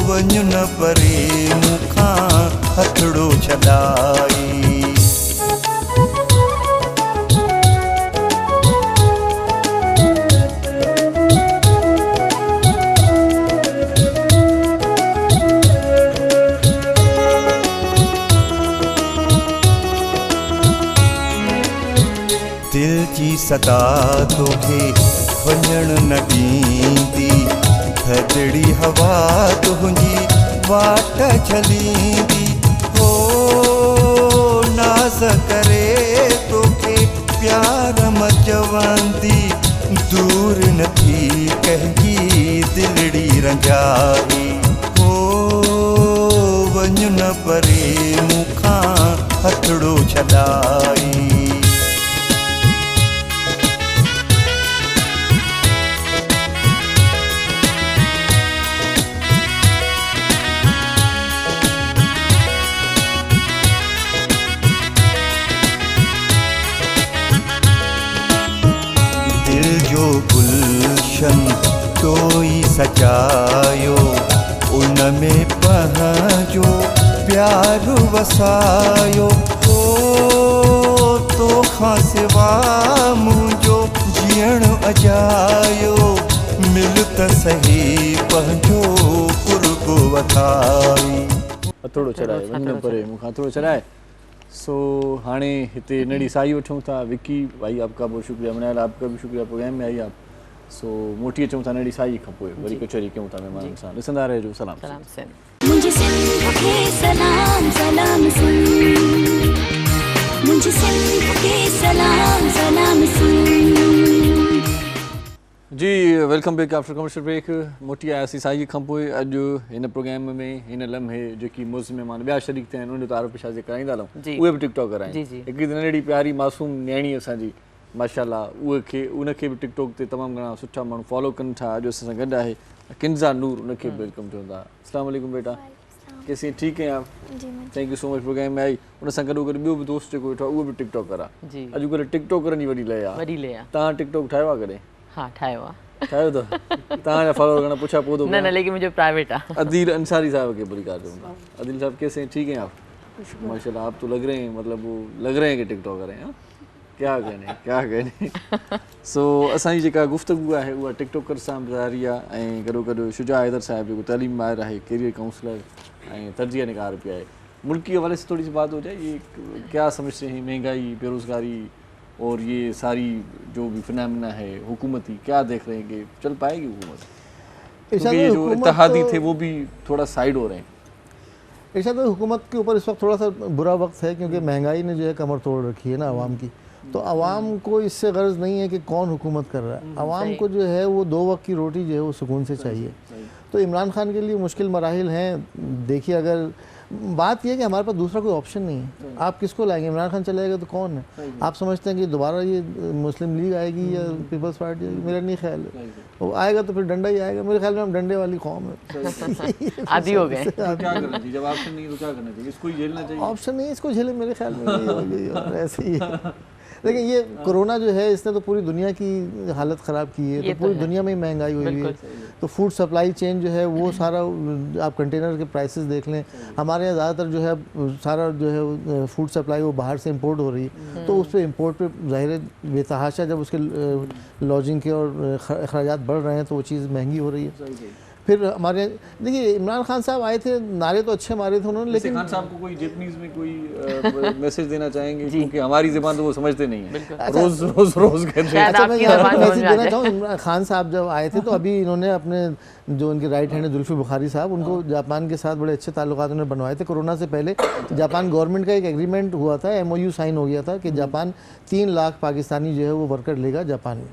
F: वञु न परे मूंखां हथड़ो छॾाए। दिल जी सदा तोखे वञण न ॾींदी, थधड़ी हवा तुंहिंजी वाट झलींदी, हो नाज़ करे तोखे प्यार मचवंदी, दूर न थी कंहिंजी दिलड़ी रंजाई, हो वञु न परे मूंखां हथड़ो छॾाई। दर्शन तोई सचायो उन में पहुँचो प्यार वसायो ओ तो खां सिवा मुंहिंजो जीअण अजायो मिल त सही पंहिंजो कुर्ब वठाई
B: हथोड़ो चढ़ाए वञण परे मूंखां हथोड़ो चढ़ाए। सो हाणे हिते नड़ी साई वठूं था। विकी भाई आपका बहुत शुक्रिया, मनायल आपका भी शुक्रिया, प्रोग्राम में आई आप। सो मोटी अचूं था नड़ी साई खां पोइ वरी कचहरी कयूं था महिमाननि सां। ॾिसंदा रहिजो। सलाम।
C: सलाम सिंध।
A: मुझे सिंध के सलाम सलाम सिंध, मुझे सिंध के सलाम सलाम सिंध।
B: जी welcome back after commercial break. मोटी आयासीं साईअ खां पोइ। अॼु हिन प्रोग्राम में हिन लम्हे जेकी मुज़ महिमान ॿिया शरीक थिया आहिनि उन जो तारीफ़ छा कराईंदा हलूं, उहे बि टिकटॉकर आहिनि। हिकिड़ी नंढड़ी प्यारी मासूम न्याणी असांजी माशाल्लाह, उनखे बि टिकटॉक ते तमामु घणा सुठा माण्हू फॉलो कनि था। अॼु असां सां गॾु आहे किंज़ा नूर, उनखे बि वेलकम चवनि था। अस्सलाम वालेकुम बेटा, कैसे हैं? ठीक हैं आप? Thank you so much programme में आई। उन सां गॾो गॾु ॿियो बि दोस्त जेको वेठो आहे उहो बि टिकटॉकर आहे। अॼुकल्ह टिकटॉकरनि जी वॾी लय आहे। तव्हां टिकटॉक ठाहियो आहे कॾहिं?
C: हाँ ठाहियो आहे।
B: ठाहियो अथव? तव्हांजा फॉलोअर घणा पुछा पोइ
C: न लेकिन मुझे प्राइवेट है।
B: अदील अंसारी साहब के बड़ी कार दूंगा। अदील साहब कैसे हैं? ठीक हैं आप? माशाल्लाह आप तो लग रहे हैं, मतलब वो लग रहे हैं कि टिकटॉकर हैं। हाँ क्या कहने सो असांजी जेका गुफ्तगू आहे उहा टिकटॉकर सां ज़ारी आहे ऐं गॾो गॾु शुजा हैदर साहिब जेको तइलीम माहिर आहे, कैरियर काउंसलर ऐं तर्जिया निगार भी आहे। मुल्क के हवाले से थोड़ी सी बात हो जाए, ये क्या समझते हैं महंगाई, बेरोज़गारी और ये सारी जो भी फिनोमेना है हुकूमती, क्या देख रहे हैं कि चल पाएगी हुकूमत? क्योंकि ये जो इत्तेहादी थे वो भी थोड़ा साइड हो रहे हैं।
D: इरशाद हुकूमत के ऊपर इस वक्त थोड़ा सा बुरा वक्त है क्योंकि महंगाई ने जो है कमर तोड़ रखी है ना आवाम की। तो आवाम को इससे गर्ज नहीं है कि कौन हुकूमत कर रहा है, आवाम को जो है वो 2 वक्त की रोटी जो है वो सुकून से चाहिए। तो इमरान खान के लिए मुश्किल मराहिल हैं। देखिए अगर बात यह है कि हमारे पास दूसरा कोई ऑप्शन नहीं है। आप किसको लाएंगे? इमरान खान चलेगा तो कौन है? आप समझते हैं कि दोबारा ये मुस्लिम लीग आएगी या पीपल्स पार्टी आएगी? मेरा नहीं ख्याल है। वो आएगा तो फिर डंडा ही आएगा। मेरे ख्याल में हम डंडे वाली कौम है।
C: आदी हो गए।
B: क्या करना चाहिए जब ऑप्शन नहीं तो क्या करना चाहिए? इसको झेलना चाहिए।
D: ऑप्शन नहीं, इसको झेले मेरे ख्याल में ऐसे ही है। लेकिन ये कोरोना जो है इसने तो पूरी दुनिया की हालत ख़राब की है। तो पूरी दुनिया में ही महंगाई हुई है। तो फूड सप्लाई चेन जो है वो सारा, आप कंटेनर के प्राइसेस देख लें, हमारे यहाँ ज़्यादातर जो है सारा जो है फूड सप्लाई वो बाहर से इंपोर्ट हो रही है। तो उस पर इंपोर्ट पे ज़ाहिर बेतहाशा जब उसके लॉजिंग के और अखराजात बढ़ रहे हैं तो वो चीज़ महंगी हो रही है। फिर हमारे देखिए इमरान खान साहब आए थे, नारे तो अच्छे मारे थे उन्होंने, लेकिन
B: खान साहब को कोई जैपनीज में कोई मैसेज देना चाहेंगे? क्योंकि हमारी ज़बान तो वो समझते नहीं है, रोज कहते हैं।
D: अच्छा मैं मैसेज देना चाहूँ, इमरान खान साहब जब आए थे तो अभी इन्होंने अपने जो उनके राइट हैंड जुल्फी बुखारी साहब, उनको जापान के साथ बड़े अच्छे ताल्लुकात उन्होंने बनवाए थे। कोरोना से पहले जापान गवर्नमेंट का एक एग्रीमेंट हुआ था, MOU साइन हो गया था कि जापान 3 लाख पाकिस्तानी जो है वो वर्कर लेगा जापान में।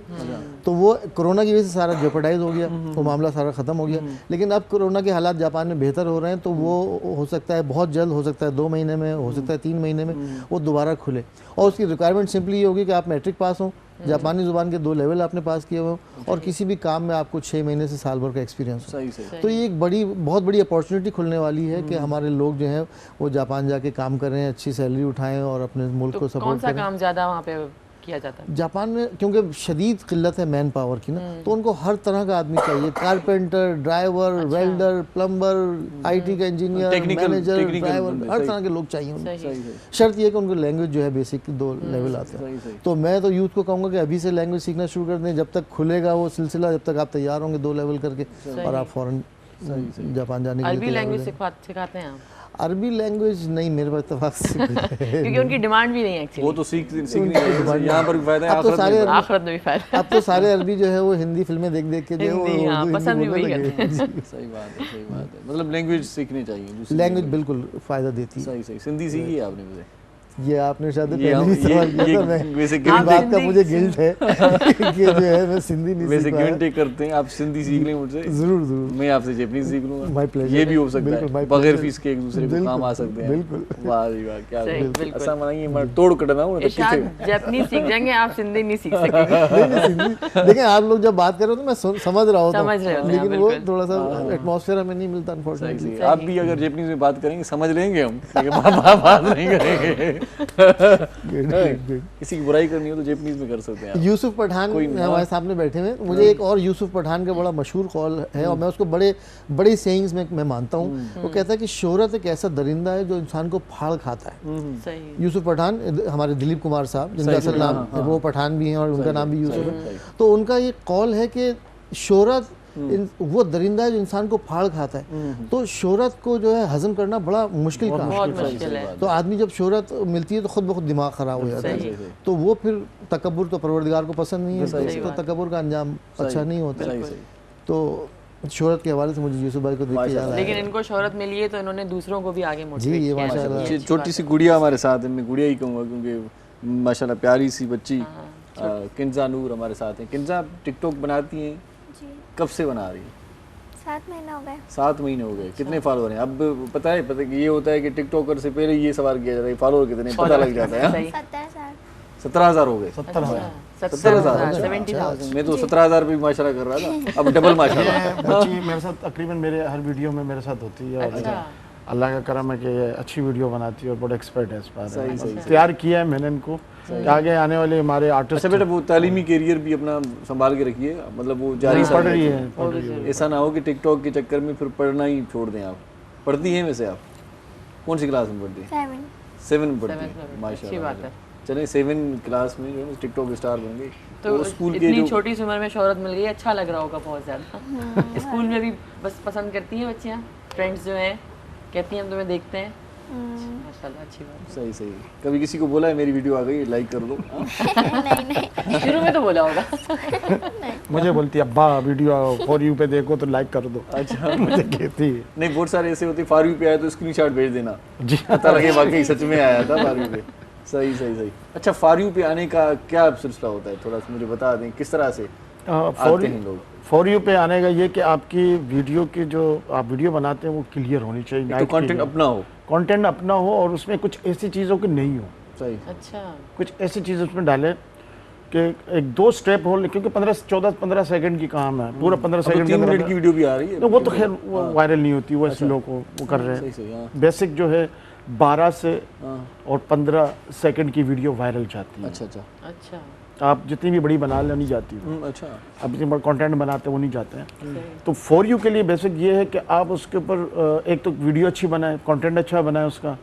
D: तो वो कोरोना की वजह से सारा जेपरडाइज हो गया, वो मामला सारा ख़त्म हो गया। लेकिन अब कोरोना के हालात जापान में बेहतर हो रहे हैं, तो वो हो सकता है बहुत जल्द, हो सकता है 2 महीने में, हो सकता है 3 महीने में वो दोबारा खुले। और उसकी रिक्वायरमेंट सिंपली ये होगी कि आप मैट्रिक पास हो, जापानी ज़ुबान के 2 लेवल आपने पास किए हुए और किसी भी काम में आपको 6 महीने से साल भर का एक्सपीरियंस हो। तो ये एक बहुत बड़ी अपॉर्चुनिटी खुलने वाली है कि हमारे लोग जो हैं वो जापान जाके काम कर रहे हैं, अच्छी सैलरी उठाएं और अपने मुल्क को सपोर्ट करें।
C: कौन सा काम ज़्यादा वहाँ पे किया जाता है?
D: जापान में क्योंकि शदीद किल्लत है मैन पावर की ना, तो उनको हर तरह का आदमी चाहिए। Carpenter, driver, welder, plumber, IT का इंजीनियर, मैनेजर, ड्राइवर, हर तरह के लोग चाहिए उनको। शर्त यह कि उनको लैंग्वेज जो है बेसिक 2 लेवल आते हैं। तो मैं तो यूथ को कहूँगा कि अभी से लैंग्वेज सीखना शुरू कर दें, जब तक खुलेगा वो सिलसिला, जब तक आप तैयार होंगे 2 लेवल करके और आप फ़ौरन जापान जाने के लिए।
C: अरबी लैंग्वेज सिखाते हैं आप?
D: अरबी लैंग्वेज नहीं मेरे पास इत्तेफाक से
C: क्योंकि उनकी डिमांड भी नहीं है एक्चुअली।
B: वो तो सीखनी है, यहाँ पर भी फायदा है,
C: आखिरत में भी फायदा है।
D: अब तो सारे अरबी जो है वो हिंदी फिल्में देख देख के जो है
C: पसंद भी वही करते हैं।
B: सही बात है। मतलब लैंग्वेज सीखनी चाहिए।
D: लैंग्वेज बिल्कुल फ़ायदा देती है।
B: सही। सिंधी सीखी है आपने? मुझे
D: ये आपने शायद पहले ही सवाल किया था। मैं इस बात का मुझे गिल्ट है कि जो है मैं सिंधी नहीं
B: वैसे गिव एंड टेक करते हैं। आप सिंधी सीख लें मुझसे,
D: जरूर
B: मैं आपसे जैपनीज सीख लूंगा।
D: My pleasure.
B: ये भी हो सकता है, बगैर फीस के एक दूसरे को काम आ सकते हैं।
D: बिल्कुल।
B: वाह जी वाह, क्या ऐसा मनाइए मैं तोड़ कटना हूं।
C: जैपनीज सीख जाएंगे आप, सिंधी नहीं सीख सकेंगे।
D: देखिए आप लोग जब बात कर रहे हो तो मैं समझ रहा होता हूं, लेकिन वो थोड़ा सा एटमॉस्फेयर हमें नहीं मिलता अनफॉर्चुनेटली।
B: आप भी अगर जैपनीज में बात करेंगे समझ लेंगे हम, बात नहीं करेंगे। किसी की बुराई करनी हो तो जापानीज में कर सकते हैं आप।
D: यूसुफ पठान हमारे सामने बैठे हुए, मुझे एक और यूसुफ पठान का बड़ा मशहूर कॉल है और मैं उसको बड़ी सेइंग्स में मैं मानता हूँ। वो कहता है कि शोहरत एक ऐसा दरिंदा है जो इंसान को फाड़ खाता है।
C: सही।
D: यूसुफ पठान हमारे दिलीप कुमार साहब, जिनका असल नाम वो पठान भी हैं और उनका नाम भी यूसुफ है। तो उनका ये कॉल है कि शोहरत वो दरिंदा है जो इंसान को फाड़ खाता है। तो शोहरत को जो है हजम करना बड़ा मुश्किल काम है। तो आदमी जब शोहरत मिलती है तो खुद ब खुद दिमाग खराब हो जाता है। तो वो फिर तकब्बुर तो परवरदिगार को पसंद नहीं है, तो तकब्बुर का अंजाम अच्छा नहीं होता। तो शोहरत के हवाले से मुझे यूसुफ भाई को देख के याद आया।
C: लेकिन इनको शोहरत मिली है तो इन्होंने दूसरों को भी आगे मोटिवेट
D: ये
C: किया है।
D: माशाल्लाह।
B: छोटी सी गुड़िया हमारे साथ है, मैं गुड़िया ही कहूँगा क्योंकि माशाल्लाह प्यारी सी बच्ची किंजा नूर हमारे साथ हैं। किंजा टिकटॉक बनाती हैं, कब से बना रही है?
G: 7 महीने हो गए।
B: 7 महीने हो गए। कितने फॉलोअर हैं अब? पता है कि ये होता है कि टिकटॉकर से पहले ये सवाल किया जाता है फॉलोअर कितने, पता लग जाता है।
G: 17,000
B: हो गए।
C: 17,000 70,000।
B: मैं तो 17,000 पे भी माशाल्लाह कर रहा था, अब डबल माशाल्लाह।
E: बच्ची मेरे साथ तकरीबन मेरे हर वीडियो में मेरे साथ होती है और अल्लाह का करम है कि ये अच्छी वीडियो बनाती है और बहुत एक्सपर्ट है इस बात। तैयार किया है मैंने इनको कि आगे आने वाले हमारे आर्टिस्ट।
B: अच्छा बेटा, वो तालीमी कैरियर भी अपना संभाल के रखिए, मतलब वो जारी
E: पढ़ रही है।
B: ऐसा ना हो कि टिकटॉक के चक्कर में फिर पढ़ना ही छोड़ दें आप। पढ़ती हैं वैसे आप? कौन सी क्लास में पढ़ती हैं? 7 में पढ़ती हैं, माशाल्लाह। चले 7 क्लास में जो है टिकटॉक स्टार बन गई।
C: तो स्कूल इतनी छोटी सी उम्र में शोहरत मिल गई, अच्छा लग रहा होगा बहुत ज़्यादा। स्कूल में भी बस पसंद करती हैं बच्चियाँ, फ्रेंड्स जो हैं कहती हैं हम तुम्हें देखते हैं। माशाल्लाह, अच्छी बात।
B: सही सही। कभी किसी को बोला है मेरी वीडियो आ गई लाइक कर दो?
G: नहीं।
C: शुरू में तो बोला होगा।
E: मुझे बोलती है अब्बा वीडियो फॉर यू पे देखो तो लाइक कर दो।
B: अच्छा।
E: मुझे कहती है।
B: नहीं, बहुत सारे ऐसे होते फॉर यू पे आया तो स्क्रीनशॉट भेज देना, पता लगे वाकई सच में आया था फॉर यू पे। सही सही सही। अच्छा, फॉर यू पे आने का क्या सिलसिला होता है, थोड़ा सा मुझे बता दें, किस तरह से आते हैं लोग?
E: फॉर यू पे आने का ये कि आपकी वीडियो की जो आप वीडियो बनाते हैं वो क्लियर होनी चाहिए,
B: तो कंटेंट अपना हो,
E: कंटेंट अपना हो और उसमें कुछ ऐसी चीज़ों की नहीं हो।
B: सही।
C: अच्छा,
E: कुछ ऐसी चीज़ उसमें डालें कि 1-2 स्टेप हो, क्योंकि 14-15 सेकंड की काम है, पूरा 15 सेकंड
B: 3 मिनट की वीडियो भी आ रही है।
E: वो तो खैर वायरल नहीं होती, वो ऐसे लोग वो कर रहे हैं। बेसिक जो है 12 से और 15 सेकंड की वीडियो वायरल जाती है।
B: अच्छा अच्छा
C: अच्छा।
E: आप जितनी भी बड़ी बना ले नहीं जाती।
B: अच्छा।
E: आप जितनी बड़ा कंटेंट बनाते हैं वो नहीं जाते हैं। तो फॉर यू के लिए बेसिक ये है कि आप उसके ऊपर एक तो वीडियो अच्छी बनाएं, कंटेंट अच्छा बनाएं उसका,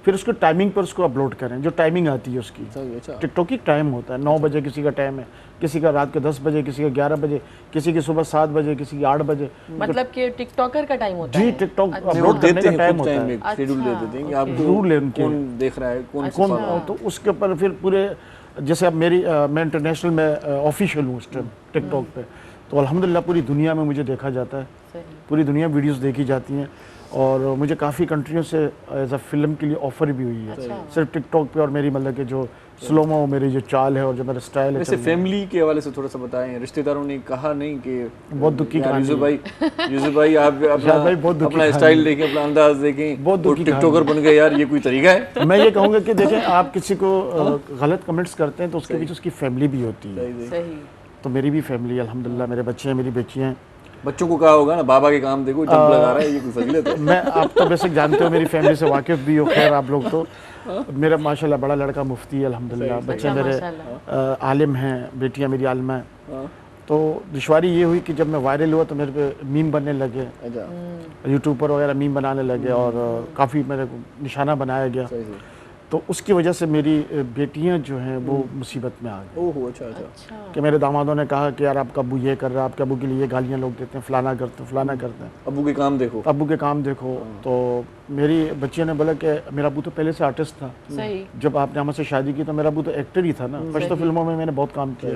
E: फिर उसको टाइमिंग पर उसको अपलोड करें, जो टाइमिंग आती है उसकी।
B: अच्छा।
E: टिकटॉक की टाइम होता है 9 बजे किसी का टाइम है, किसी का रात के 10 बजे, किसी का 11 बजे, किसी की सुबह 7 बजे, किसी की 8 बजे।
C: मतलब कि टिकटॉकर का टाइम होता है?
E: जी, टिकटॉक अपलोड करने का टाइम होता है।
B: शेड्यूल दे देते हैं कि आप
E: रूल है उनके,
B: कौन देख रहा है,
E: कौन। तो उसके ऊपर फिर पूरे, जैसे अब मैं इंटरनेशनल में ऑफिशियल हूँ उस टाइम टिकटॉक पे, तो अल्हम्दुलिल्लाह पूरी दुनिया में मुझे देखा जाता है, पूरी दुनिया वीडियोस देखी जाती हैं और मुझे काफ़ी कंट्रियों से एज अ फिल्म के लिए ऑफर भी हुई है। सिर्फ टिकटॉक पे और मेरी मतलब कि जो स्लोमो मेरी जो चाल है और जो मेरा स्टाइल है।
B: वैसे फैमिली के हवाले से थोड़ा सा बताएं, रिश्तेदारों ने कहा नहीं कि
E: बहुत दुखी
B: यूसुफ भाई आप अपना स्टाइल देखें, अपना अंदाज देखें, बहुत टिकटॉकर बन गए यार, ये कोई तरीका है?
E: मैं ये कहूँगा कि देखें, आप किसी को गलत कमेंट्स करते हैं तो उसके बीच उसकी फैमिली भी होती है। तो मेरी भी फैमिली अल्हम्दुलिल्लाह, मेरे बच्चे हैं, मेरी बेटियाँ हैं।
B: बच्चों को कहा होगा ना बाबा के काम देखो, जंप लगा रहा है, ये कोई फजीलत है?
E: मैं, आप तो बेसिक जानते हो, मेरी फैमिली से वाकिफ भी हो खैर आप लोग तो। मेरा माशाल्लाह बड़ा लड़का मुफ्ती है अल्हम्दुलिल्लाह, बच्चे मेरे आलिम हैं, बेटियां मेरी आलिमा हैं। तो दुश्वारी ये हुई कि जब मैं वायरल हुआ तो मेरे पे मीम बनने लगे, यूट्यूब पर वगैरह मीम बनाने लगे और काफ़ी मेरे को निशाना बनाया गया। तो उसकी वजह से मेरी बेटियां जो हैं वो मुसीबत में आ गई।
B: ओह अच्छा अच्छा।
E: कि मेरे दामादों ने कहा कि यार आपका अब्बू ये कर रहा है, आपके अब्बू के लिए ये गालियाँ लोग देते हैं, फलाना करते हैं, फलाना करते हैं,
B: अब्बू के काम देखो,
E: अब्बू के काम देखो। तो मेरी बच्चियों ने बोला कि मेरा अब्बू तो पहले से आर्टिस्ट था।
C: सही।
E: जब आपने हमसे शादी की तो मेरा अब्बू तो एक्टर ही था ना, फर्स्ट फिल्मों में मैंने बहुत काम किया।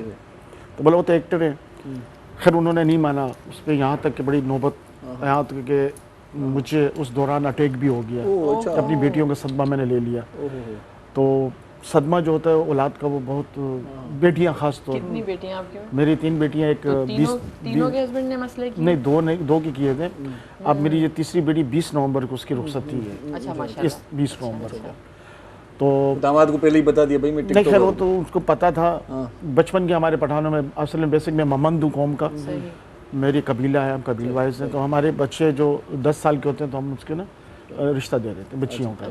E: तो बोला वो तो एक्टर है। खैर उन्होंने नहीं माना, उस पर यहाँ तक कि बड़ी नौबत, यहाँ तक कि मुझे उस दौरान अटैक भी हो गया। अपनी बेटियों का सदमा मैंने ले लिया। तो सदमा जो होता है औलाद का वो बहुत, बेटियां खास तौर।
C: कितनी बेटियां आपकी?
E: मेरी 3 बेटियां, एक
C: तो तीनों के हस्बैंड ने मसले किए?
E: नहीं, दो की किए थे। अब मेरी ये तीसरी बेटी 20 नवंबर को उसकी रुखसती है।
C: अच्छा माशाल्लाह।
E: इस 20 नवंबर को। तो
B: दामाद को पहले ही बता दिया भाई मैं टिकटॉक?
E: नहीं खैर वो तो उसको पता था बचपन के, हमारे पठानों में असल में बेसिक में मोहम्मद हूँ कौम का, मेरी कबीला है, हम कबील वाइज हैं। तो हमारे बच्चे जो 10 साल के होते हैं तो हम उसके ना रिश्ता दे देते बच्चियों का।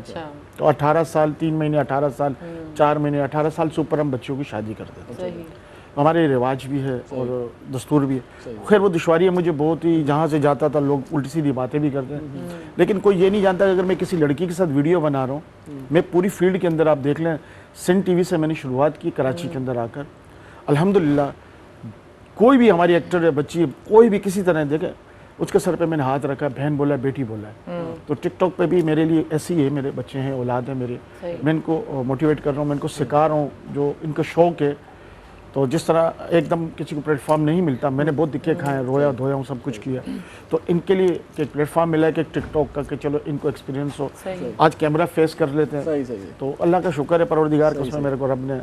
E: तो 18 साल 3 महीने, 18 साल 4 महीने, 18 साल से ऊपर हम बच्चियों की शादी कर देते हैं। हमारे रिवाज भी है और दस्तूर भी है। खैर वो दुश्वारी है मुझे बहुत ही, जहाँ से जाता था लोग उल्टी सीधी बातें भी करते हैं, लेकिन कोई ये नहीं जानता कि अगर मैं किसी लड़की के साथ वीडियो बना रहा हूँ, मैं पूरी फील्ड के अंदर, आप देख लें सिंध टीवी से मैंने शुरुआत की कराची के अंदर आकर, अल्हम्दुलिल्लाह कोई भी हमारी एक्टर है बच्ची कोई भी किसी तरह देखे उसके सर पे मैंने हाथ रखा, बहन बोला बेटी बोला है। तो टिकटॉक पे भी मेरे लिए ऐसी है, मेरे बच्चे हैं, औलाद है मेरे, मैं इनको मोटिवेट कर रहा हूँ, मैं इनको सिखा रहा हूँ जो इनका शौक है। तो जिस तरह एकदम किसी को प्लेटफॉर्म नहीं मिलता, मैंने बहुत दिक्कत खाए, रोया धोया हूँ, सब कुछ किया, तो इनके लिए एक प्लेटफॉर्म मिला है कि टिकटॉक का, कि चलो इनको एक्सपीरियंस हो, आज कैमरा फेस कर लेते हैं।
B: सही
E: तो अल्लाह का शुक्र है परवरदिगार का, उसमें मेरे को रब ने।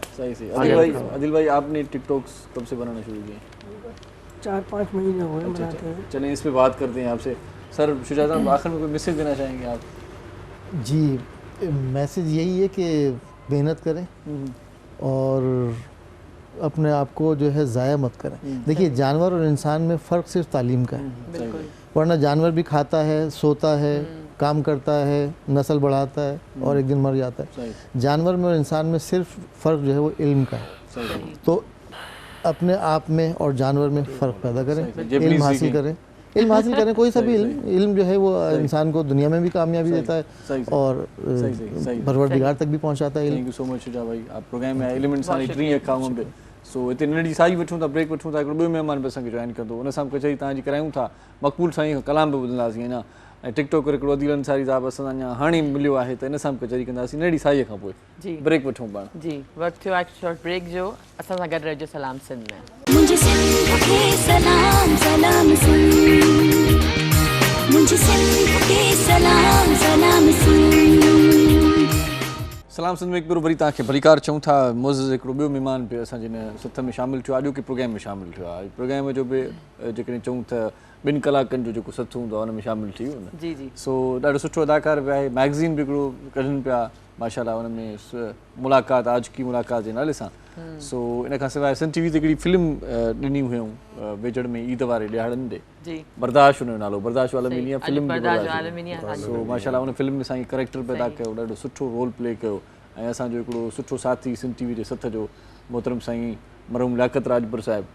B: आदिल भाई आपने टिकटॉक्स कब से बनाना शुरू किए?
J: 4-5 महीने हुए बनाते हैं।
B: चलिए इस पे बात करते हैं आपसे। सर शुजात साहब, आखिर में कोई मैसेज देना चाहेंगे आप?
D: जी, मैसेज यही है कि मेहनत करें और अपने आप को जो है ज़ाया मत करें। देखिए जानवर और इंसान में फ़र्क सिर्फ तालीम का है, वरना जानवर भी खाता है, सोता है, काम करता है, नस्ल बढ़ाता है और एक दिन मर जाता है। जानवर में और इंसान में सिर्फ फ़र्क जो है वो इल्म का है। तो अपने आप में और जानवर में फ़र्क पैदा करें, इल्म हासिल करें, इल्म हासिल करें, कोई सा भी इल्म जो है वो इंसान को दुनिया में भी कामयाबी देता है और परवरदिगार तक भी पहुंचाता है।
B: थैंक यू सो मच शुजा भाई, आप प्रोग्राम में इल्म इंसानी ड्रीम काम पे। सो इतने नंढी साई वठूं था, ब्रेक वठूं था, हिकिड़ो ॿियो महिमान बि असांखे जॉइन कंदो, उन सां कचहरी तव्हांजी करायूं था, मक़बूल साईं खां कलाम बि ॿुधंदासीं अञा, ऐं टिकटॉक हिकिड़ो अदील अंसारी साहिबु असां अञा हाणे मिलियो आहे, त इन सां बि कचहरी कंदासीं नंढी साईअ खां पोइ। जी ब्रेक वठूं पाण।
C: जी वक़्तु थियो आहे शॉर्ट ब्रेक जो, असां सां गॾु रहिजो सलाम सिंध में।
A: मुझे सिंध के सलाम सलाम सिंध, मुझे सिंध के सलाम सलाम सिंध।
B: सलाम सिंध में हिकु भेरो वरी तव्हांखे भलीकार चऊं था। मोज़िज़ हिकिड़ो ॿियो महिमान बि असांजे हिन सथ में शामिलु थियो आहे, अॼोके प्रोग्राम में शामिलु थियो आहे। प्रोग्राम जो बि जेकॾहिं चऊं त 2 कलाकनि जो जेको सथु हूंदो आहे हुन में शामिलु थी वियो न।
C: जी जी।
B: सो ॾाढो सुठो अदाकार बि आहे, मैगज़ीन बि हिकिड़ो कढनि पिया माशाल्लाह, हुन में मुलाक़ात आज की मुलाक़ात जे नाले सां। सो इन खां सवाइ सिंध टीवी ते हिकिड़ी फिल्म ॾिनी हुयूं वेझड़ में ईद वारे ॾियारनि ॾे, बर्दाश्त हुनजो नालो, बर्दाश्त आलमीनिया फिल्म। सो माशाल्लाह हुन फिल्म में असांखे करेक्टर पैदा कयो, ॾाढो सुठो रोल प्ले कयो, ऐं असांजो हिकिड़ो सुठो साथी सिंध टीवी जे सथ जो मोहतरम साईं मरहूम लियाकत राजपुर साहिबु,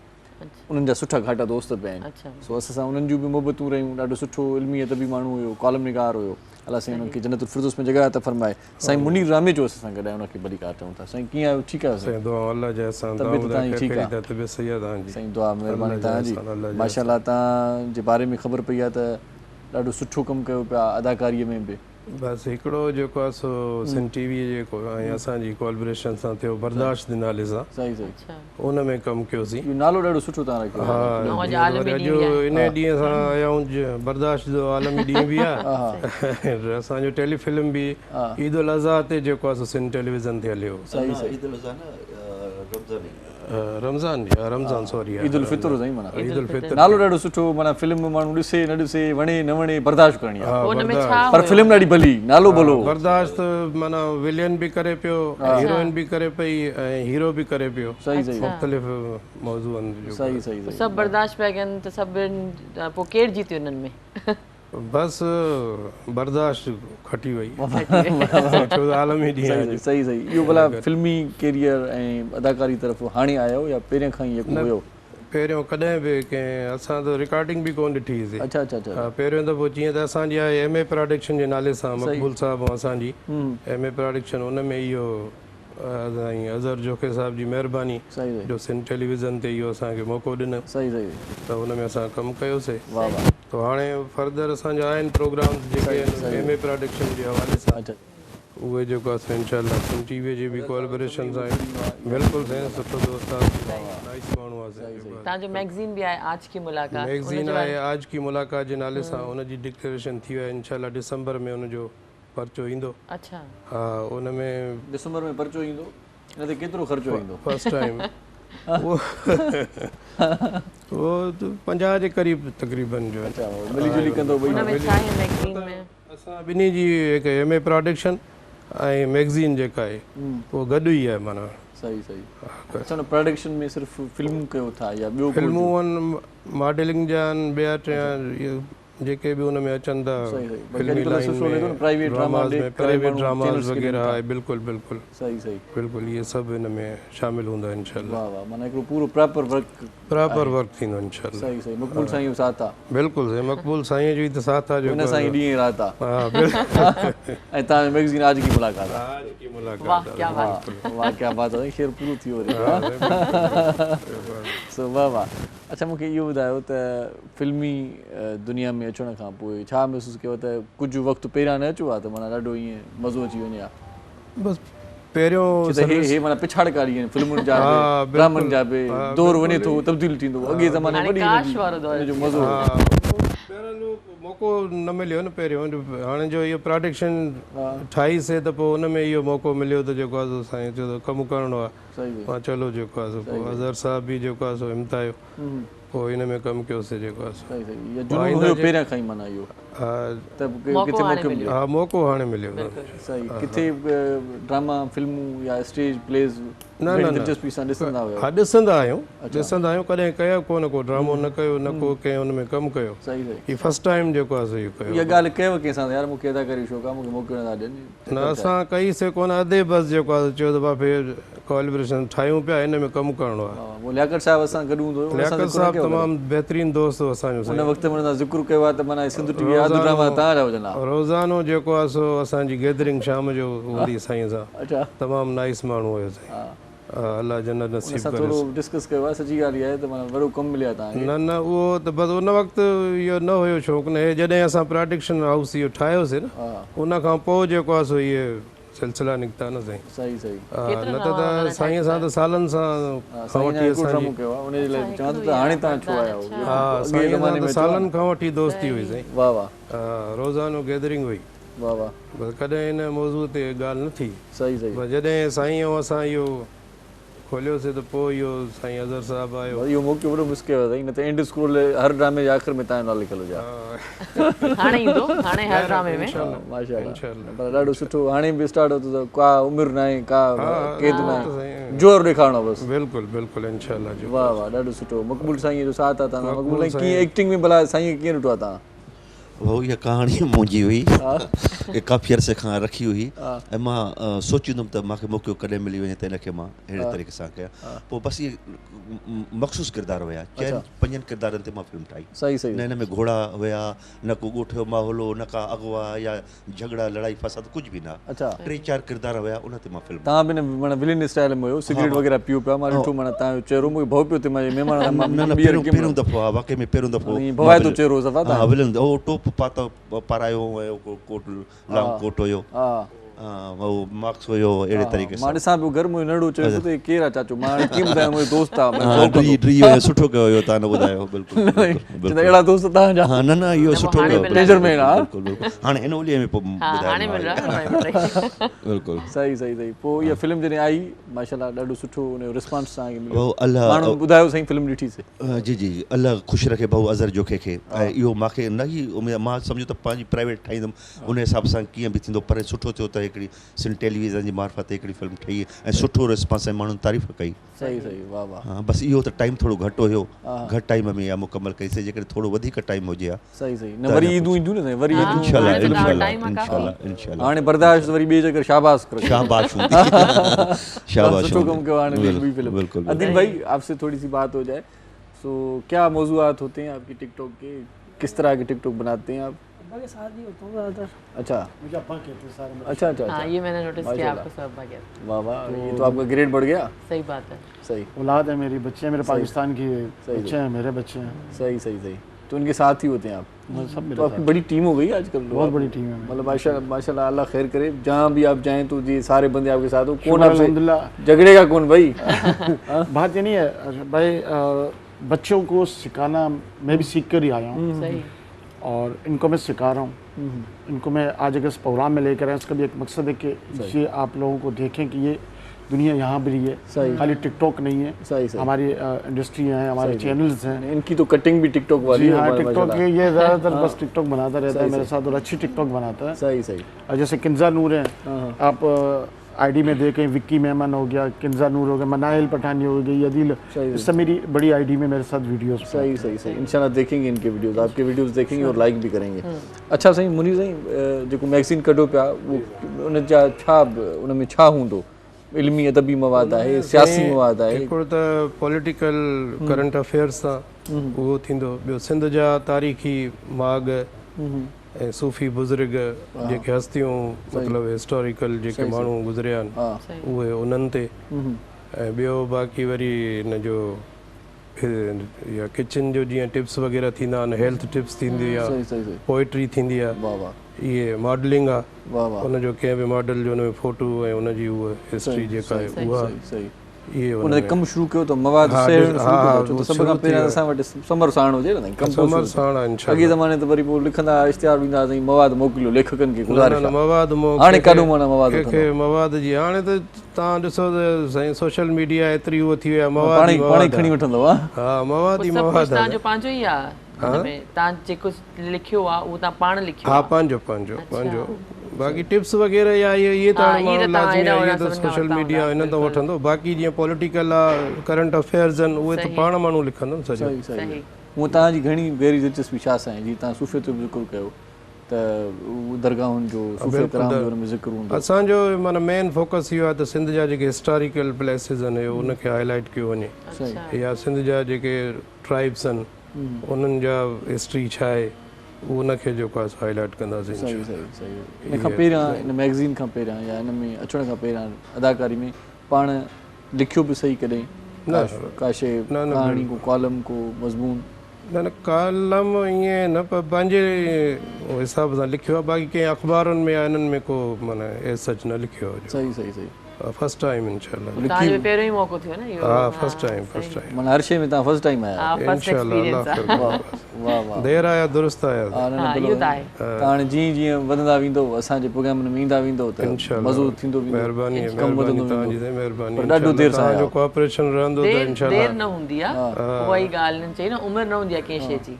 B: उन्हनि जा सुठा घाटा दोस्त पिया आहिनि। सो असां सां उन्हनि जूं बि मोहबतूं रहियूं, ॾाढो सुठो इल्मी अदबी माण्हू हुयो, कॉलम निगार हुयो, अलाह साईं उन्हनि खे जन्नतुल फिरदौस में जॻह अता फरमाए। साईं मुनीर रामे जो असां सां गॾु आहे, उनखे भलीकार चऊं था। साईं कीअं आहियो? ठीकु आहे साईं? तबियत तव्हांजी ठीकु आहे? साईं दुआ महिरबानी तव्हांजी। माशाल्लाह तव्हांजे बारे में ख़बर पई आहे त ॾाढो सुठो कमु कयो पिया अदाकारीअ में बि।
K: बस हिकिड़ो जेको आहे सो सिंध टीवी जेको ऐं असांजी कोलैबोरेशन सां थियो बर्दाश्त जे नाले सां,
B: सही सही
K: उन में कमु कयोसीं।
B: नालो ॾाढो सुठो तव्हां रखियो।
K: हा अॼु इन ॾींहं सां आया आहियूं, बर्दाश्त जो आलमी ॾींहुं बि आहे, असांजो टेलीफिल्म बि ईद उल अज़हा ते जेको आहे सो सिंध टेलीविज़न ते हलियो। रमज़ान सॉरी
B: ईद उल फितर साईं, माना ईद उल फितर नालो ॾाढो सुठो, माना फिल्म माण्हू ॾिसे न ॾिसे, वणे न वणे, बर्दाश्त करणी आहे, पर फिल्म ॾाढी भली, नालो भलो।
K: बर्दाश्त माना विलियन बि करे पियो, हीरोइन बि करे पई ऐं हीरो बि करे पियो।
B: सही सही,
K: मुख़्तलिफ़ मौज़ूअनि जो।
B: सही सही,
C: सभु बर्दाश्त पिया कनि त सभिनि पोइ केरु जीतियो इन्हनि में?
K: बस बर्दाश्त खटी वई। आलमी ॾींहुं।
B: सही सही। इहो भला फिल्मी कैरियर ऐं अदाकारी तरफ़ हाणे आयो या पहिरियों खां ई हुयो?
K: पहिरियों कॾहिं बि कंहिं असां त रिकॉर्डिंग बि कोन ॾिठी हुईसीं।
B: अच्छा अच्छा अच्छा।
K: पहिरियों दफ़ो जीअं त असांजी आहे MA प्रोडक्शन जे नाले सां, मक़बूल साहिबु असांजी MA प्रोडक्शन, उन में इहो साईं अज़हर जोखे साहिब जी महिरबानी जो सिंध टेलीविज़न ते इहो असांखे मौक़ो ॾिनो।
B: सही सही।
K: त हुन में असां कमु कयोसीं।
B: वाह वाह।
K: तो हाणे फर्दर असांजा आहिनि प्रोग्राम जेके MA प्रोडक्शन जे हवाले सां, उहे जेको आहे इंशाअल्लाह सिंध टीवी जी बि कोलैबोरेशन सां बिल्कुलु साईं सुठो दोस्त आहे, नाइस माण्हू आहे।
C: तव्हांजो मैगज़ीन बि आहे आज की मुलाक़ात,
K: मैगज़ीन आहे आज की मुलाक़ात जे नाले सां, उनजी डिक्लेरेशन थी आहे इंशाअल्लाह दिसंबर में उनजो पर्चो ईंदो।
C: अच्छा।
K: हा, उन में
B: दिसंबर में पर्चो ईंदो, इन ते केतिरो ख़र्चो ईंदो?
K: फर्स्ट टाइम वो 50 जे क़रीब तक़रीबन जो।
B: अच्छा, मिली जुली कंदो ॿई?
C: उन में छा आहे मैगज़ीन में?
K: असां ॿिन्ही जी हिकु MA प्रोडक्शन ऐं मैगज़ीन जेका आहे उहो गॾु ई आहे माना।
B: सही सही। अच्छा, प्रोडक्शन में सिर्फ़ फिल्मूं कयो था या ॿियो?
K: फिल्मूं आहिनि, मॉडलिंग जा आहिनि, ॿिया टिया जेके भी उन में अचनि था
B: सही, सही।
K: फिल्मी
B: अॼुकल्ह
K: लाइन
B: सुठो हले थो न,
K: में
B: प्राइवेट ड्रामा
K: ड्रामास में
B: ॾेख करे
K: प्राइवेट
B: माण्हू
K: ड्रामास
B: channels खे
K: वग़ैरह
B: ॾियनि था।
K: आहे बिल्कुलु बिल्कुलु
B: सही सही
K: बिल्कुलु इहे सभु हिन में शामिल हूंदा इंशाल्लाह
B: वाह वाह, माना हिकिड़ो पूरो प्रॉपर वर्क।
K: प्रॉपर वर्क थींदो इंशाल्लाह
B: सही सही, मक़बूल साईं जो साथ आहे,
K: बिल्कुलु सही मक़बूल साईं जो ई त साथ आहे
B: हुन सां ई
K: जेको
B: ॾींहुं राति आहे।
K: हा बिल्कुलु
B: ऐं तव्हांजो मैगज़ीन आज की मुलाक़ात आहे।
K: आज की मुलाकात
C: वाह
K: आहे।
C: क्या बात
B: वाह क्या बात आहे, शेर पूरो थी वियो सो वाह वाह। अच्छा मूंखे इहो ॿुधायो त फिल्मी दुनिया में अचण खां पोइ छा महसूसु कयो त कुझु वक़्तु पहिरियां न अचो आहे त माना ॾाढो ईअं मज़ो अची वञे हा?
K: बसि पहिरियों
B: हे माना पिछाड़कारी आहिनि फिल्मुनि जा
K: हा,
B: बि ड्रामनि जा बि
K: हा,
B: दौर वञे
K: बिल्कुलु।
B: थो तब्दील थींदो, अॻे ज़माने
C: हाणे
B: वॾी
C: काश वारो दौर
B: हुनजो मज़ो
K: हा
B: हो।
K: पहिरियों जो मौक़ो न मिलियो न पहिरियों हाणे जो इहो प्रोडक्शन ठाहीसीं त पोइ हुन में इहो मौक़ो मिलियो त जेको आहे सो साईं चयो त कमु करिणो आहे।
B: सही
K: मां चलो जेको आहे सो पोइ अज़हर साहब बि जेको आहे सो हिमतायो पोइ हिन में कमु कयोसीं जेको आहे सो
B: सही सही, इहा जुनून हुयो पहिरियां खां ई माना इहो
K: हा
B: त किथे मौक़ो मिलियो।
K: हा मौक़ो हाणे मिलियो
B: सही, किथे ड्रामा फिल्मूं या स्टेज प्लेस
K: न न
B: दिलचस्पी सां ॾिसंदा हुयो?
K: हा ॾिसंदा आहियूं कॾहिं कयो कोन को ड्रामो न कयो न को कंहिं हुन में कमु कयो
B: सही सही,
K: हीअ फस्ट टाइम जेको आहे सो इहो कयो
B: इहा ॻाल्हि कयव कंहिंसां यार मूंखे अदाकारी शौक़ु आहे, मूंखे मौक़ो नथा ॾियनि?
K: न असां कईसीं कोन अधे बसि जेको आहे चयो त बाफ़े कोलैबोरेशन ठाहियूं पिया हिन में कमु करिणो आहे।
B: वो लियाकत साहब असां गॾु हूंदो हुयो,
K: लियाकत साहब तमामु बहितरीनु दोस्त हो असांजो
B: हुन वक़्तु में ज़िक्र कयो आहे त माना सिंधु टीवी आदि ड्रामा तव्हां जा हुजनि हा?
K: रोज़ानो जेको आहे सो असांजी गैदरिंग शाम जो हूंदी साईं सां,
B: अच्छा
K: तमामु नाइस माण्हू हुयो साईं।
B: हा,
K: अलाह जन्नत नसीब
B: असां
K: करे।
B: थोरो डिस्कस कयो आहे, सची ॻाल्हि इहा आहे त माना वॾो कमु मिलियो आहे तव्हांखे।
K: न न उहो त बसि उन वक़्तु इहो न हुयो शौक़ु न, हे जॾहिं असां प्रोडक्शन हाउस इहो ठाहियोसीं न उन खां पोइ जेको आहे सो इहे सिलसिला निकिता न साईं।
B: सही सही,
K: न त साईं सां त सालनि सां खां वठी असांजी
B: कयो आहे उनजे लाइ चवां थो त हाणे तव्हां छो आया हो?
K: हा साईं सां त सालनि खां वठी दोस्ती हुई साईं।
B: वाह वाह,
K: रोज़ानो गैदरिंग हुई,
B: वाह वाह,
K: बसि कॾहिं हिन मौज़ूअ ते ॻाल्हि न थी।
B: सही सही,
K: बसि जॾहिं साईं ऐं असां इहो खोलियोसीं त पोइ इहो साईं अज़हर साहब आयो।
B: इहो मौक़ो वॾो मिस कयो साईं, न त एंड स्क्रोल हर ड्रामे जे आख़िर में तव्हांजो नालो लिखियलु हुजे।
C: हाणे ईंदो हाणे हर ड्रामे में
B: माशाअल्लाह, पर ॾाढो सुठो, हाणे बि स्टार्ट हो त का उमिरि न आहे, का क़ैद न आहे, जोर ॾेखारिणो बसि।
K: बिल्कुलु बिल्कुलु इंशाअल्लाह।
B: वाह वाह, ॾाढो सुठो। मक़बूल साईं जो साथ आहे तव्हां, मक़बूल साईं कीअं एक्टिंग में भला साईं कीअं ॾिठो आहे तव्हां?
I: भाऊ इहा कहाणी मुंहिंजी हुई, काफ़ी अरसे खां रखी हुई ऐं मां सोचींदुमि त मूंखे मौक़ो कॾहिं मिली वञे त हिनखे मां अहिड़े तरीक़े सां कयां। पोइ बसि इहे मख़सूस किरदार हुया, 4-5 किरदारनि ते मां फिल्म ठाही।
B: सही सही,
I: न हिन में घोड़ा हुया, न को ॻोठ जो माहौल हो, न का अगवा या झगड़ा लड़ाई फसाद कुझु बि न।
B: अच्छा,
I: 3-4 किरदार हुया, उन ते मां फिल्म।
B: तव्हां बि माना विलेन स्टाइल में हुयो, सिगरेट वग़ैरह पियो पिया, मां ॾिठो माना तव्हांजो चहिरो मूंखे भउ पियो थिए, मां महिमान
I: न पहिरियों दफ़ो आहे, वाक़ई में पहिरियों दफ़ो
B: भवाए थो चहिरो सफ़ा
I: हा विलन हो टोप पातो पारायो हुयो, कोट लॉन्ग कोट हुयो, वो मार्क्स हुयो, अहिड़े तरीक़े सां
B: मां ॾिसां पियो घर मुंहिंजो नंढो चयो त केरु आहे चाचो, मां कीअं ॿुधायां मुंहिंजो दोस्त आहे,
I: ड्री हुयो, सुठो कयो हुयो, तव्हां न ॿुधायो। बिल्कुलु
B: अहिड़ा दोस्त तव्हांजा?
I: हा न न इहो सुठो कयो,
B: प्लेजर में
I: बिल्कुलु। हाणे हिन ओलीअ में पोइ
C: हाणे मिल रहा है।
I: बिल्कुलु
B: सही सही सही। पोइ इहा फिल्म जॾहिं आई माशाल्लाह ॾाढो सुठो हुनजो रिस्पॉन्स तव्हांखे मिलियो,
I: अलाह
B: माण्हू ॿुधायो साईं फिल्म ॾिठीसीं।
I: जी जी अलाह ख़ुशि रखे भाऊ अज़हर जोखे खे। ऐं इहो मूंखे न ई उमेदु, मां सम्झो त पंहिंजी प्राइवेट ठाहींदुमि उन हिसाब सां कीअं बि थींदो, पर सुठो थियो त हिकिड़ी सिंध टेलीविज़न जी मार्फत हिकिड़ी फिल्म ठही ऐं सुठो रिस्पॉन्स ऐं माण्हुनि तारीफ़ कई।
B: सही सही, वाह वाह।
I: हा बसि इहो त टाइम थोरो घटि हुयो, घटि टाइम में इहा मुकमल कईसीं, जेकॾहिं थोरो वधीक टाइम हुजे हा।
B: सही सही, न वरी ईंदियूं ईंदियूं न वरी
I: इंशाल्लाह इंशाल्लाह इंशाल्लाह इंशाल्लाह।
B: हाणे बर्दाश्त वरी ॿिए जगह शाबाश करो,
I: शाबाश हूंदी, शाबाश
B: सुठो कम कयो हाणे ॿी फिल्म।
I: बिल्कुल।
B: अदील भाई आपसे थोड़ी सी बात हो जाए, सो क्या मौजूआत होते हैं आपकी टिकटॉक के, किस तरह के टिकटॉक बनाते हैं आप?
J: के साथ ही होता हूँ ज़्यादातर।
B: अच्छा,
J: मुझे अब्बा कहते हैं सारे।
B: अच्छा अच्छा,
C: हाँ ये मैंने नोटिस किया आपको सब बात।
B: वाह वाह, ये तो आपका ग्रेड बढ़ गया।
C: सही बात है।
B: सही,
E: औलाद है मेरी, बच्चे हैं मेरे पाकिस्तान की, बच्चे हैं मेरे बच्चे हैं।
B: सही सही सही, तो उनके साथ ही होते हैं आप?
E: सब मेरे
B: तो आपकी बड़ी टीम हो गई आजकल,
E: बहुत बड़ी टीम है।
B: मतलब माशाल्लाह अल्लाह खैर करे, जहाँ भी आप जाएं तो जी सारे बंदे आपके साथ हो। कौन आपसे
E: अल्हम्दुलिल्लाह
B: झगड़ेगा कौन भाई?
E: बात ये नहीं है भाई, बच्चों को सिखाना मैं भी सीख कर ही आया हूँ
C: सही।
E: और इनको मैं सिखा रहा हूँ, इनको मैं आज अगर इस प्रोग्राम में लेकर आया, उसका भी एक मकसद है कि ये आप लोगों को देखें कि ये दुनिया यहाँ भी है, खाली टिकटॉक नहीं है।
B: सही सही,
E: हमारी इंडस्ट्री है, हमारे चैनल्स हैं,
B: इनकी तो कटिंग भी टिकटॉक वाली है।
E: हाँ टिकटॉक ये ज़्यादातर बस टिकटॉक बनाता रहता है मेरे साथ, और अच्छी टिकटॉक बनाता है।
B: सही सही।
E: और जैसे किन्जा नूर है, आप आईडी में देखें, विक्की मेमन हो गया, किंजा नूर हो गया, मनाइल पठानी हो गई, यदील, इससे मेरी बड़ी आईडी में मेरे साथ वीडियोस।
B: सही सही सही, इंशाल्लाह देखेंगे इनके वीडियोस, आपके वीडियोस देखेंगे और लाइक भी करेंगे। अच्छा साईं, मुनीर साईं जेको मैगज़ीन कढो पिया वो उन जा छा उन में छा हूंदो? इल्मी अदबी मवाद आहे, सियासी मवाद आहे?
K: हिकिड़ो त पॉलिटिकल करंट अफेयर्स सां उहो थींदो, ॿियो सिंध जा तारीख़ी माग ऐं सूफ़ी बुज़ुर्ग जेके हस्तियूं मतिलबु हिस्टोरिकल जेके माण्हू गुज़रिया आहिनि उहे उन्हनि ते, ऐं ॿियो बाक़ी वरी हिन जो या किचन जो जीअं टिप्स वग़ैरह थींदा आहिनि, हेल्थ टिप्स थींदी आहे, पोइट्री थींदी आहे, इहे मॉडलिंग आहे, उनजो कंहिं बि मॉडल जो हुन में फ़ोटो ऐं उनजी उहा हिस्ट्री जेका आहे उहा इहे
B: उन कमु शुरू कयो त मवाद सभ खां पहिरियां असां वटि समर साण हुजे न,
K: समर साण
B: अॻे ज़माने त वरी पोइ लिखंदा इश्तिहार ॾींदा हुआसीं, मवाद मोकिलियो लेखकनि खे,
K: मवाद
B: हाणे काॾो माना मवाद
K: कंहिंखे मवाद जी, हाणे त तव्हां ॾिसो त साईं सोशल मीडिया एतिरी उहो थी वई आहे, मवाद
B: पाण खणी वठंदो आहे।
K: हा, मवाद ई मवाद आहे,
C: तव्हांजो पंहिंजो ई आहे, तव्हां जेको लिखियो आहे उहो तव्हां पाण लिखियो?
K: हा, पंहिंजो बाक़ी टिप्स वग़ैरह या इहे त माण्हू लाज़मी आहे, इहे त सोशल मीडिया हिन तां वठंदो, बाक़ी जीअं पॉलिटिकल आहे, करंट अफेयर्स आहिनि, उहे त पाण माण्हू लिखंदो न सॼो।
B: हूअं तव्हांजी घणी गहरी दिलचस्पी छा साईं, जीअं तव्हां सूफ़ियत जो बि ज़िक्र कयो त दरगाहुनि जो सूफ़ी कराम जो हुन में ज़िक्र हूंदो?
K: असांजो माना मेन फोकस इहो आहे त सिंध जा जेके हिस्टोरिकल प्लेसिस आहिनि उनखे हाईलाइट कयो वञे, या सिंध जा जेके ट्राइब्स आहिनि उन्हनि जा हिस्ट्री छा आहे उनखे जेको आहे हाईलाइट कंदासीं।
B: इन खां पहिरियां इन मैगज़ीन खां पहिरियां या इन में अचण खां पहिरियां अदाकारी में पाण लिखियो बि सही कॾहिं का शइ, कहाणी को कॉलम को मज़मून?
K: न कॉलम ईअं न, पर पंहिंजे हिसाब सां लिखियो आहे, बाक़ी कंहिं अख़बारुनि में या इन्हनि में को माना ए सच न लिखियो आहे।
B: सही सही सही,
K: फर्स्ट टाइम इंशाल्लाह।
C: तव्हांजो पहिरियों ई मौक़ो थियो न इहो?
K: हा, फर्स्ट टाइम
B: माना हर शइ में तव्हां फर्स्ट टाइम आया
K: इंशाल्लाह। वाह वाह, देर आया दुरुस्त आया।
C: इहो त आहे।
B: त हाणे जीअं जीअं वधंदा वेंदो असांजे प्रोग्रामनि में ईंदा वेंदो त मज़ो थींदो वेंदो।
K: महिरबानी आहे, तव्हांजी महिरबानी।
B: पर ॾाढो देर सां
K: तव्हांजो कोऑपरेशन रहंदो त इंशाल्लाह।
C: देर न हूंदी आहे, उहा ई ॻाल्हि चई न, उमिरि न हूंदी आहे कंहिं शइ जी।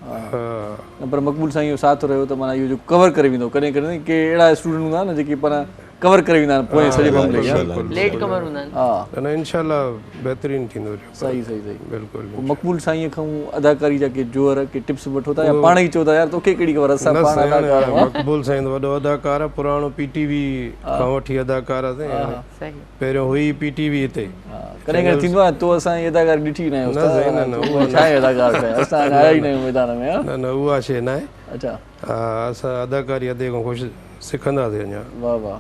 B: पर मक़बूल साईं इहो साथ रहियो त माना इहो जो कवर करे वेंदो, कॾहिं कॾहिं के अहिड़ा स्टूडेंट हूंदा आहिनि जेके पाण कवर करे वेंदा आहिनि पोइ सॼे मामले खे,
C: लेट कवर हूंदा आहिनि।
B: हा
K: न इंशाल्लाह बहितरीन थींदो।
B: सही सही सही,
K: बिल्कुलु।
B: मक़बूल साईं खां अदाकारी जा के जोर के टिप्स वठो था या पाण ई चओ था यार तोखे कहिड़ी ख़बर? असां पाण अदाकार।
K: मक़बूल साईं वॾो अदाकार आहे, पुराणो पीटीवी खां वठी अदाकार आहे, पहिरियों हुई पीटीवी हिते।
B: कॾहिं कॾहिं थींदो आहे तो असां अदाकारी ॾिठी न आहे, छा आहे अदाकार असां आया ई न आहियूं मैदान में।
K: न न उहा शइ न आहे।
B: अच्छा,
K: हा, असां अदाकारी अदे खां ख़ुशि सिखंदासीं अञा।
B: वाह वाह,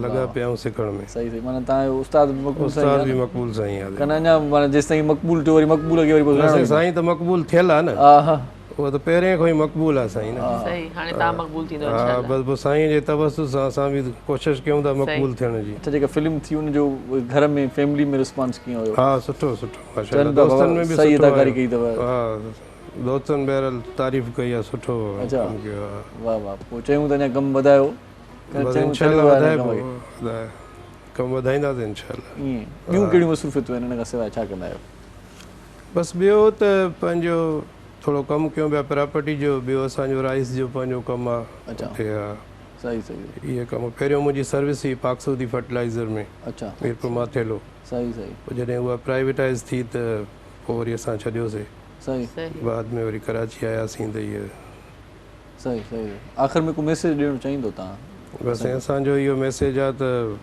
K: लॻा पिया आहियूं सिखण में।
B: सही सही, माना तव्हांजो उस्ताद बि मक़बूल
K: साईं आहे।
B: कन अञा माना जेसि ताईं मक़बूल थियो वरी मक़बूल खे वरी
K: साईं त मक़बूल थियल आहे न।
B: हा,
K: उहो त पहिरें खां ई मक़बूल आहे साईं न।
C: सही, हाणे तव्हां मक़बूल थींदो
K: इंशाल्लाह। हा, बसि पोइ साईं जे तवसुस सां असां बि कोशिशि कयूं था मक़बूल थियण जी।
B: अच्छा, जेका फिल्म थी उनजो घर में फैमिली में रिस्पॉन्स कीअं हुयो?
K: हा, सुठो सुठो माशाअल्लाह, दोस्तनि में बि
B: सही अदाकारी कई अथव।
K: हा, दोस्तनि बहरहाल तारीफ़ कई आहे, सुठो।
B: अच्छा, वाह वाह, पोइ चयूं त अञा कमु वधायो।
K: इंशाल्लाह वधाए कमु वधाईंदासीं इंशाल्लाह।
B: ईअं ॿियूं कहिड़ियूं मसरूफ़ियतूं आहिनि, हिन खां सवाइ छा कंदा आहियो?
K: बसि ॿियो त पंहिंजो थोरो कमु कयूं पिया प्रॉपर्टी जो, ॿियो असांजो राइस जो पंहिंजो कमु आहे।
B: अच्छा, सही सही,
K: इहे कमु पहिरियों मुंहिंजी सर्विस हुई पाकसूदी फर्टिलाइज़र में।
B: अच्छा,
K: मीरपुर माथेलो।
B: सही सही,
K: पोइ जॾहिं उहा प्राइवेटाइज़ थी त पोइ वरी असां छॾियोसीं।
B: सही,
K: बाद में वरी कराची आयासीं त इहे।
B: सही सही, आख़िर में को मैसेज ॾियणो चाहींदो तव्हां?
K: बसि असांजो इहो मैसेज आहे त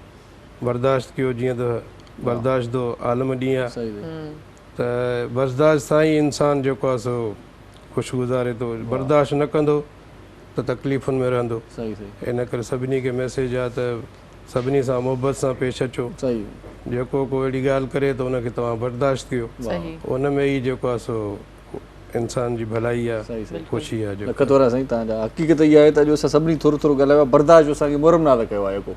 K: बर्दाश्त कयो, जीअं त बर्दाश्त दो आलम ॾींहुं आहे, त बर्दाश्त सां ई इंसानु जेको आहे सो ख़ुशि गुज़ारे थो। बर्दाश्त न कंदो त तकलीफ़ुनि में रहंदो।
B: सही सही,
K: इन करे सभिनी खे मैसेज आहे त सभिनी सां मुहबत सां पेश अचो।
B: सही,
K: जेको को अहिड़ी ॻाल्हि करे त उनखे तव्हां बर्दाश्त कयो, उन में ई जेको आहे सो इंसान जी भलाई आहे, ख़ुशी आहे।
B: कतोरा साईं, तव्हांजा हक़ीक़त इहा आहे त अॼु असां सभिनी थोरो थोरो ॻाल्हायो, बर्दाश्त असांखे मुहरम नाला कयो आहे जेको।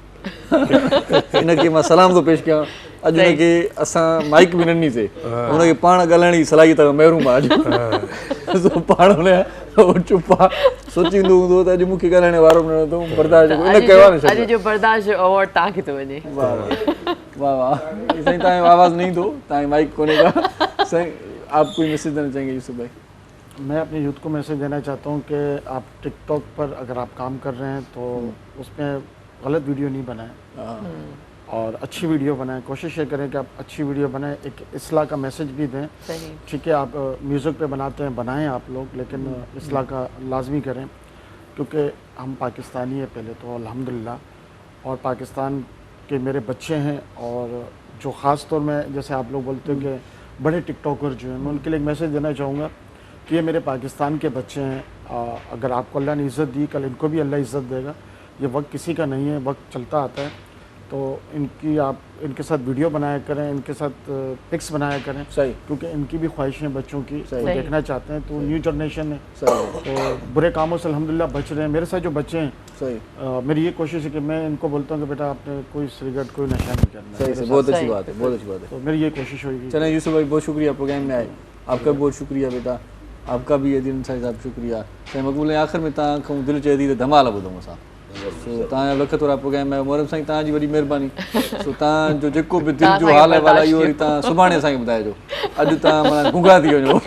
B: इनखे मां सलाम थो पेश कयां। अॼु हुनखे असां माइक बि न ॾिनीसीं, हुनखे पाण ॻाल्हाइण जी सलाहियत महिरूम आहे अॼु। पाण हुन चुप आहे, सोचींदो हूंदो त अॼु मूंखे ॻाल्हाइण वारो न रहंदो। बर्दाश्त इन कयो आहे न,
C: अॼु जो बर्दाश्त अवॉर्ड तव्हांखे थो वञे।
B: वाह वाह वाह, साईं तव्हांजो आवाज़ नहीं दो, तव्हांजी माइक कोन्हे का। साईं आप कोई मैसेज देना चाहेंगे यूसुफ भाई?
E: मैं अपने यूथ को मैसेज देना चाहता हूँ कि आप टिकटॉक पर अगर आप काम कर रहे हैं तो उसमें गलत वीडियो नहीं बनाएं। और अच्छी वीडियो बनाएं, कोशिश ये करें कि आप अच्छी वीडियो बनाएं, एक इस्लाह का मैसेज भी दें।
C: सही।
E: ठीक है, आप म्यूज़िक पे बनाते हैं, बनाएं आप लोग, लेकिन इस्लाह का लाजमी करें, क्योंकि हम पाकिस्तानी हैं पहले तो अल्हम्दुलिल्लाह, और पाकिस्तान के मेरे बच्चे हैं, और जो ख़ास तौर में जैसे आप लोग बोलते हैं कि बड़े टिकटॉकर जो हैं, मैं उनके लिए एक मैसेज देना चाहूँगा कि ये मेरे पाकिस्तान के बच्चे हैं। अगर आपको अल्लाह ने इज़्ज़त दी, कल इनको भी अल्लाह इज़्ज़त देगा। ये वक्त किसी का नहीं है, वक्त चलता आता है, तो आप इनके साथ वीडियो बनाया करें, इनके साथ पिक्स बनाया करें,
B: सही,
E: क्योंकि इनकी भी ख्वाहिशें बच्चों की वो
C: सही।
E: देखना चाहते हैं। तो न्यू जनरेशन है,
B: सही,
E: तो बुरे कामों से अल्हम्दुलिल्लाह बच रहे हैं। मेरे साथ जो बच्चे हैं,
B: सही,
E: मेरी ये कोशिश है कि मैं इनको बोलता हूँ कि बेटा आपने कोई सिगरेट, कोई नशा नहीं करना।
B: सही,
E: मेरे
B: बहुत
E: साथ-
B: अच्छी बात है, बहुत अच्छी बात है।
E: तो मेरी ये कोशिश होगी।
B: चलें यूसुफ भाई, बहुत शुक्रिया प्रोग्राम में आए, आपका भी बहुत शुक्रिया बेटा, आपका भी यदि साहब शुक्रिया। साईं मक़बूल आख़िर में तव्हां खां दिलि चए थी त धमाल ॿुधूं असां। सो तव्हांजा लख थोरा प्रोग्राम आहे, मोहरम साईं तव्हांजी वॾी महिरबानी। सो तव्हांजो जेको बि दिलि जो हाल अहिवाल आहे इहो वरी तव्हां सुभाणे असांखे ॿुधाइजो, अॼु तव्हां माना गुंगा थी वञो।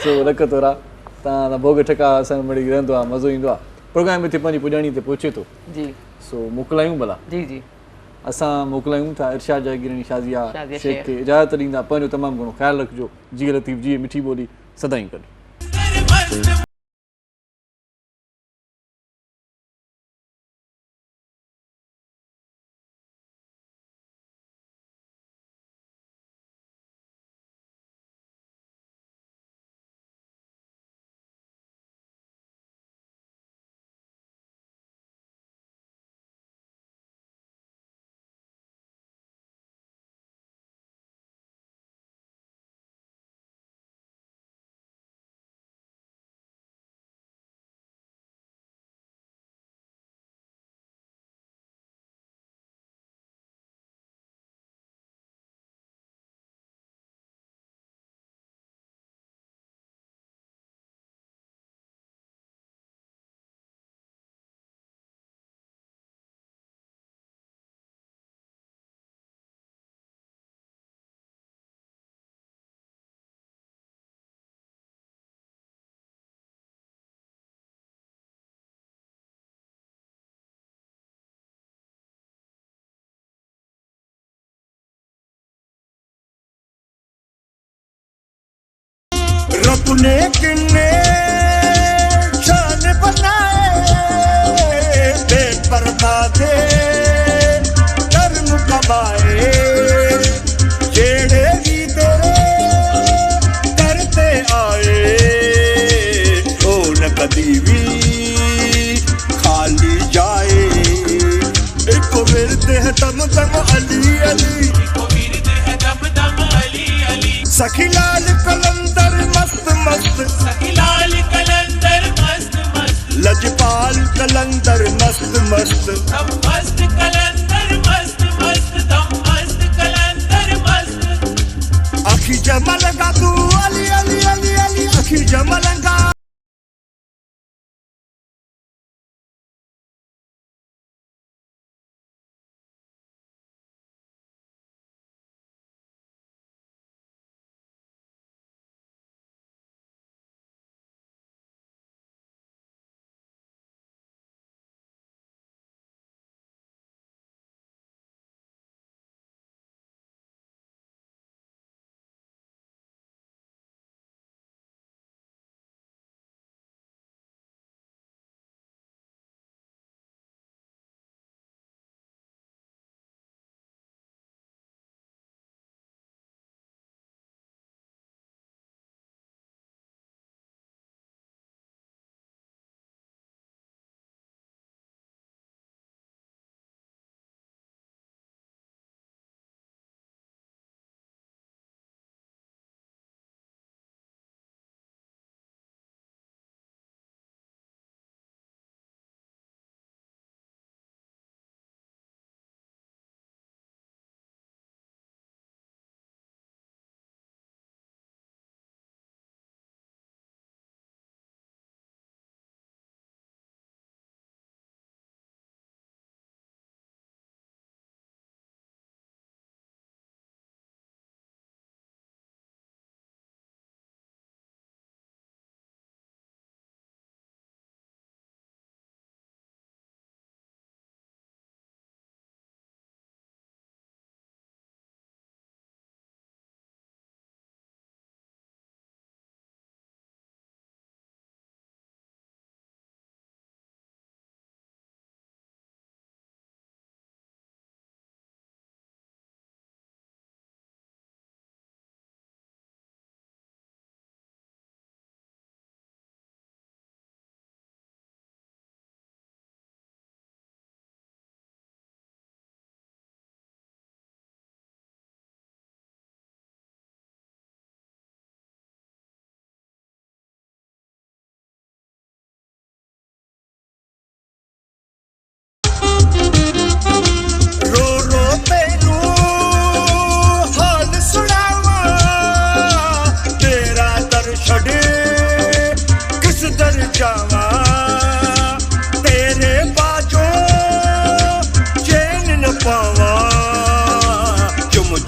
B: सो लख थोरा, तव्हां भोग ठका असांजो मिड़ी रहंदो आहे, मज़ो ईंदो आहे, प्रोग्राम में पंहिंजी पुॼाणी ते पहुचे थो।
C: जी,
B: सो मोकिलायूं भला,
C: जी जी,
B: असां मोकिलायूं था इरशाद जागीरनी शाज़िया
C: शाज़िया
B: शेख
C: शेख।
B: खे इजाज़त ॾींदा, पंहिंजो तमामु घणो ख़्यालु रखिजो। जी लतीफ़ जी मिठी ॿोली सदाईं गॾु।
F: रब ने किन्ने शान बनाए, बेपरदा दे कर्म कमाए, जेड़े भी तेरे करते आए, ओ न कदी भी खाली जाए। एक विरद है दम दम अली अली, सखी लाल कलंदर मस्त मस्त, सखी लाल कलंदर मस्त मस्त, लजपाल कलंदर मस्त मस्त, दम मस्त कलंदर मस्त मस्त, दम मस्त कलंदर मस्त। अखी जमलंगा तू अली अली अली अली, अखी जमलंगा।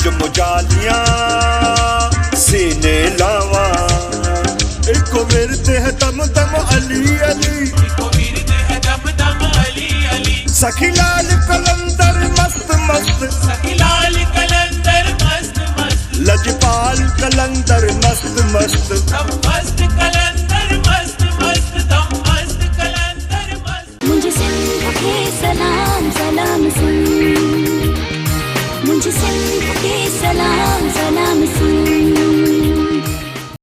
F: नजम जालियां सीने लावा इको विरद है दम दम अली अली सखी लाल कलंदर मस्त मस्त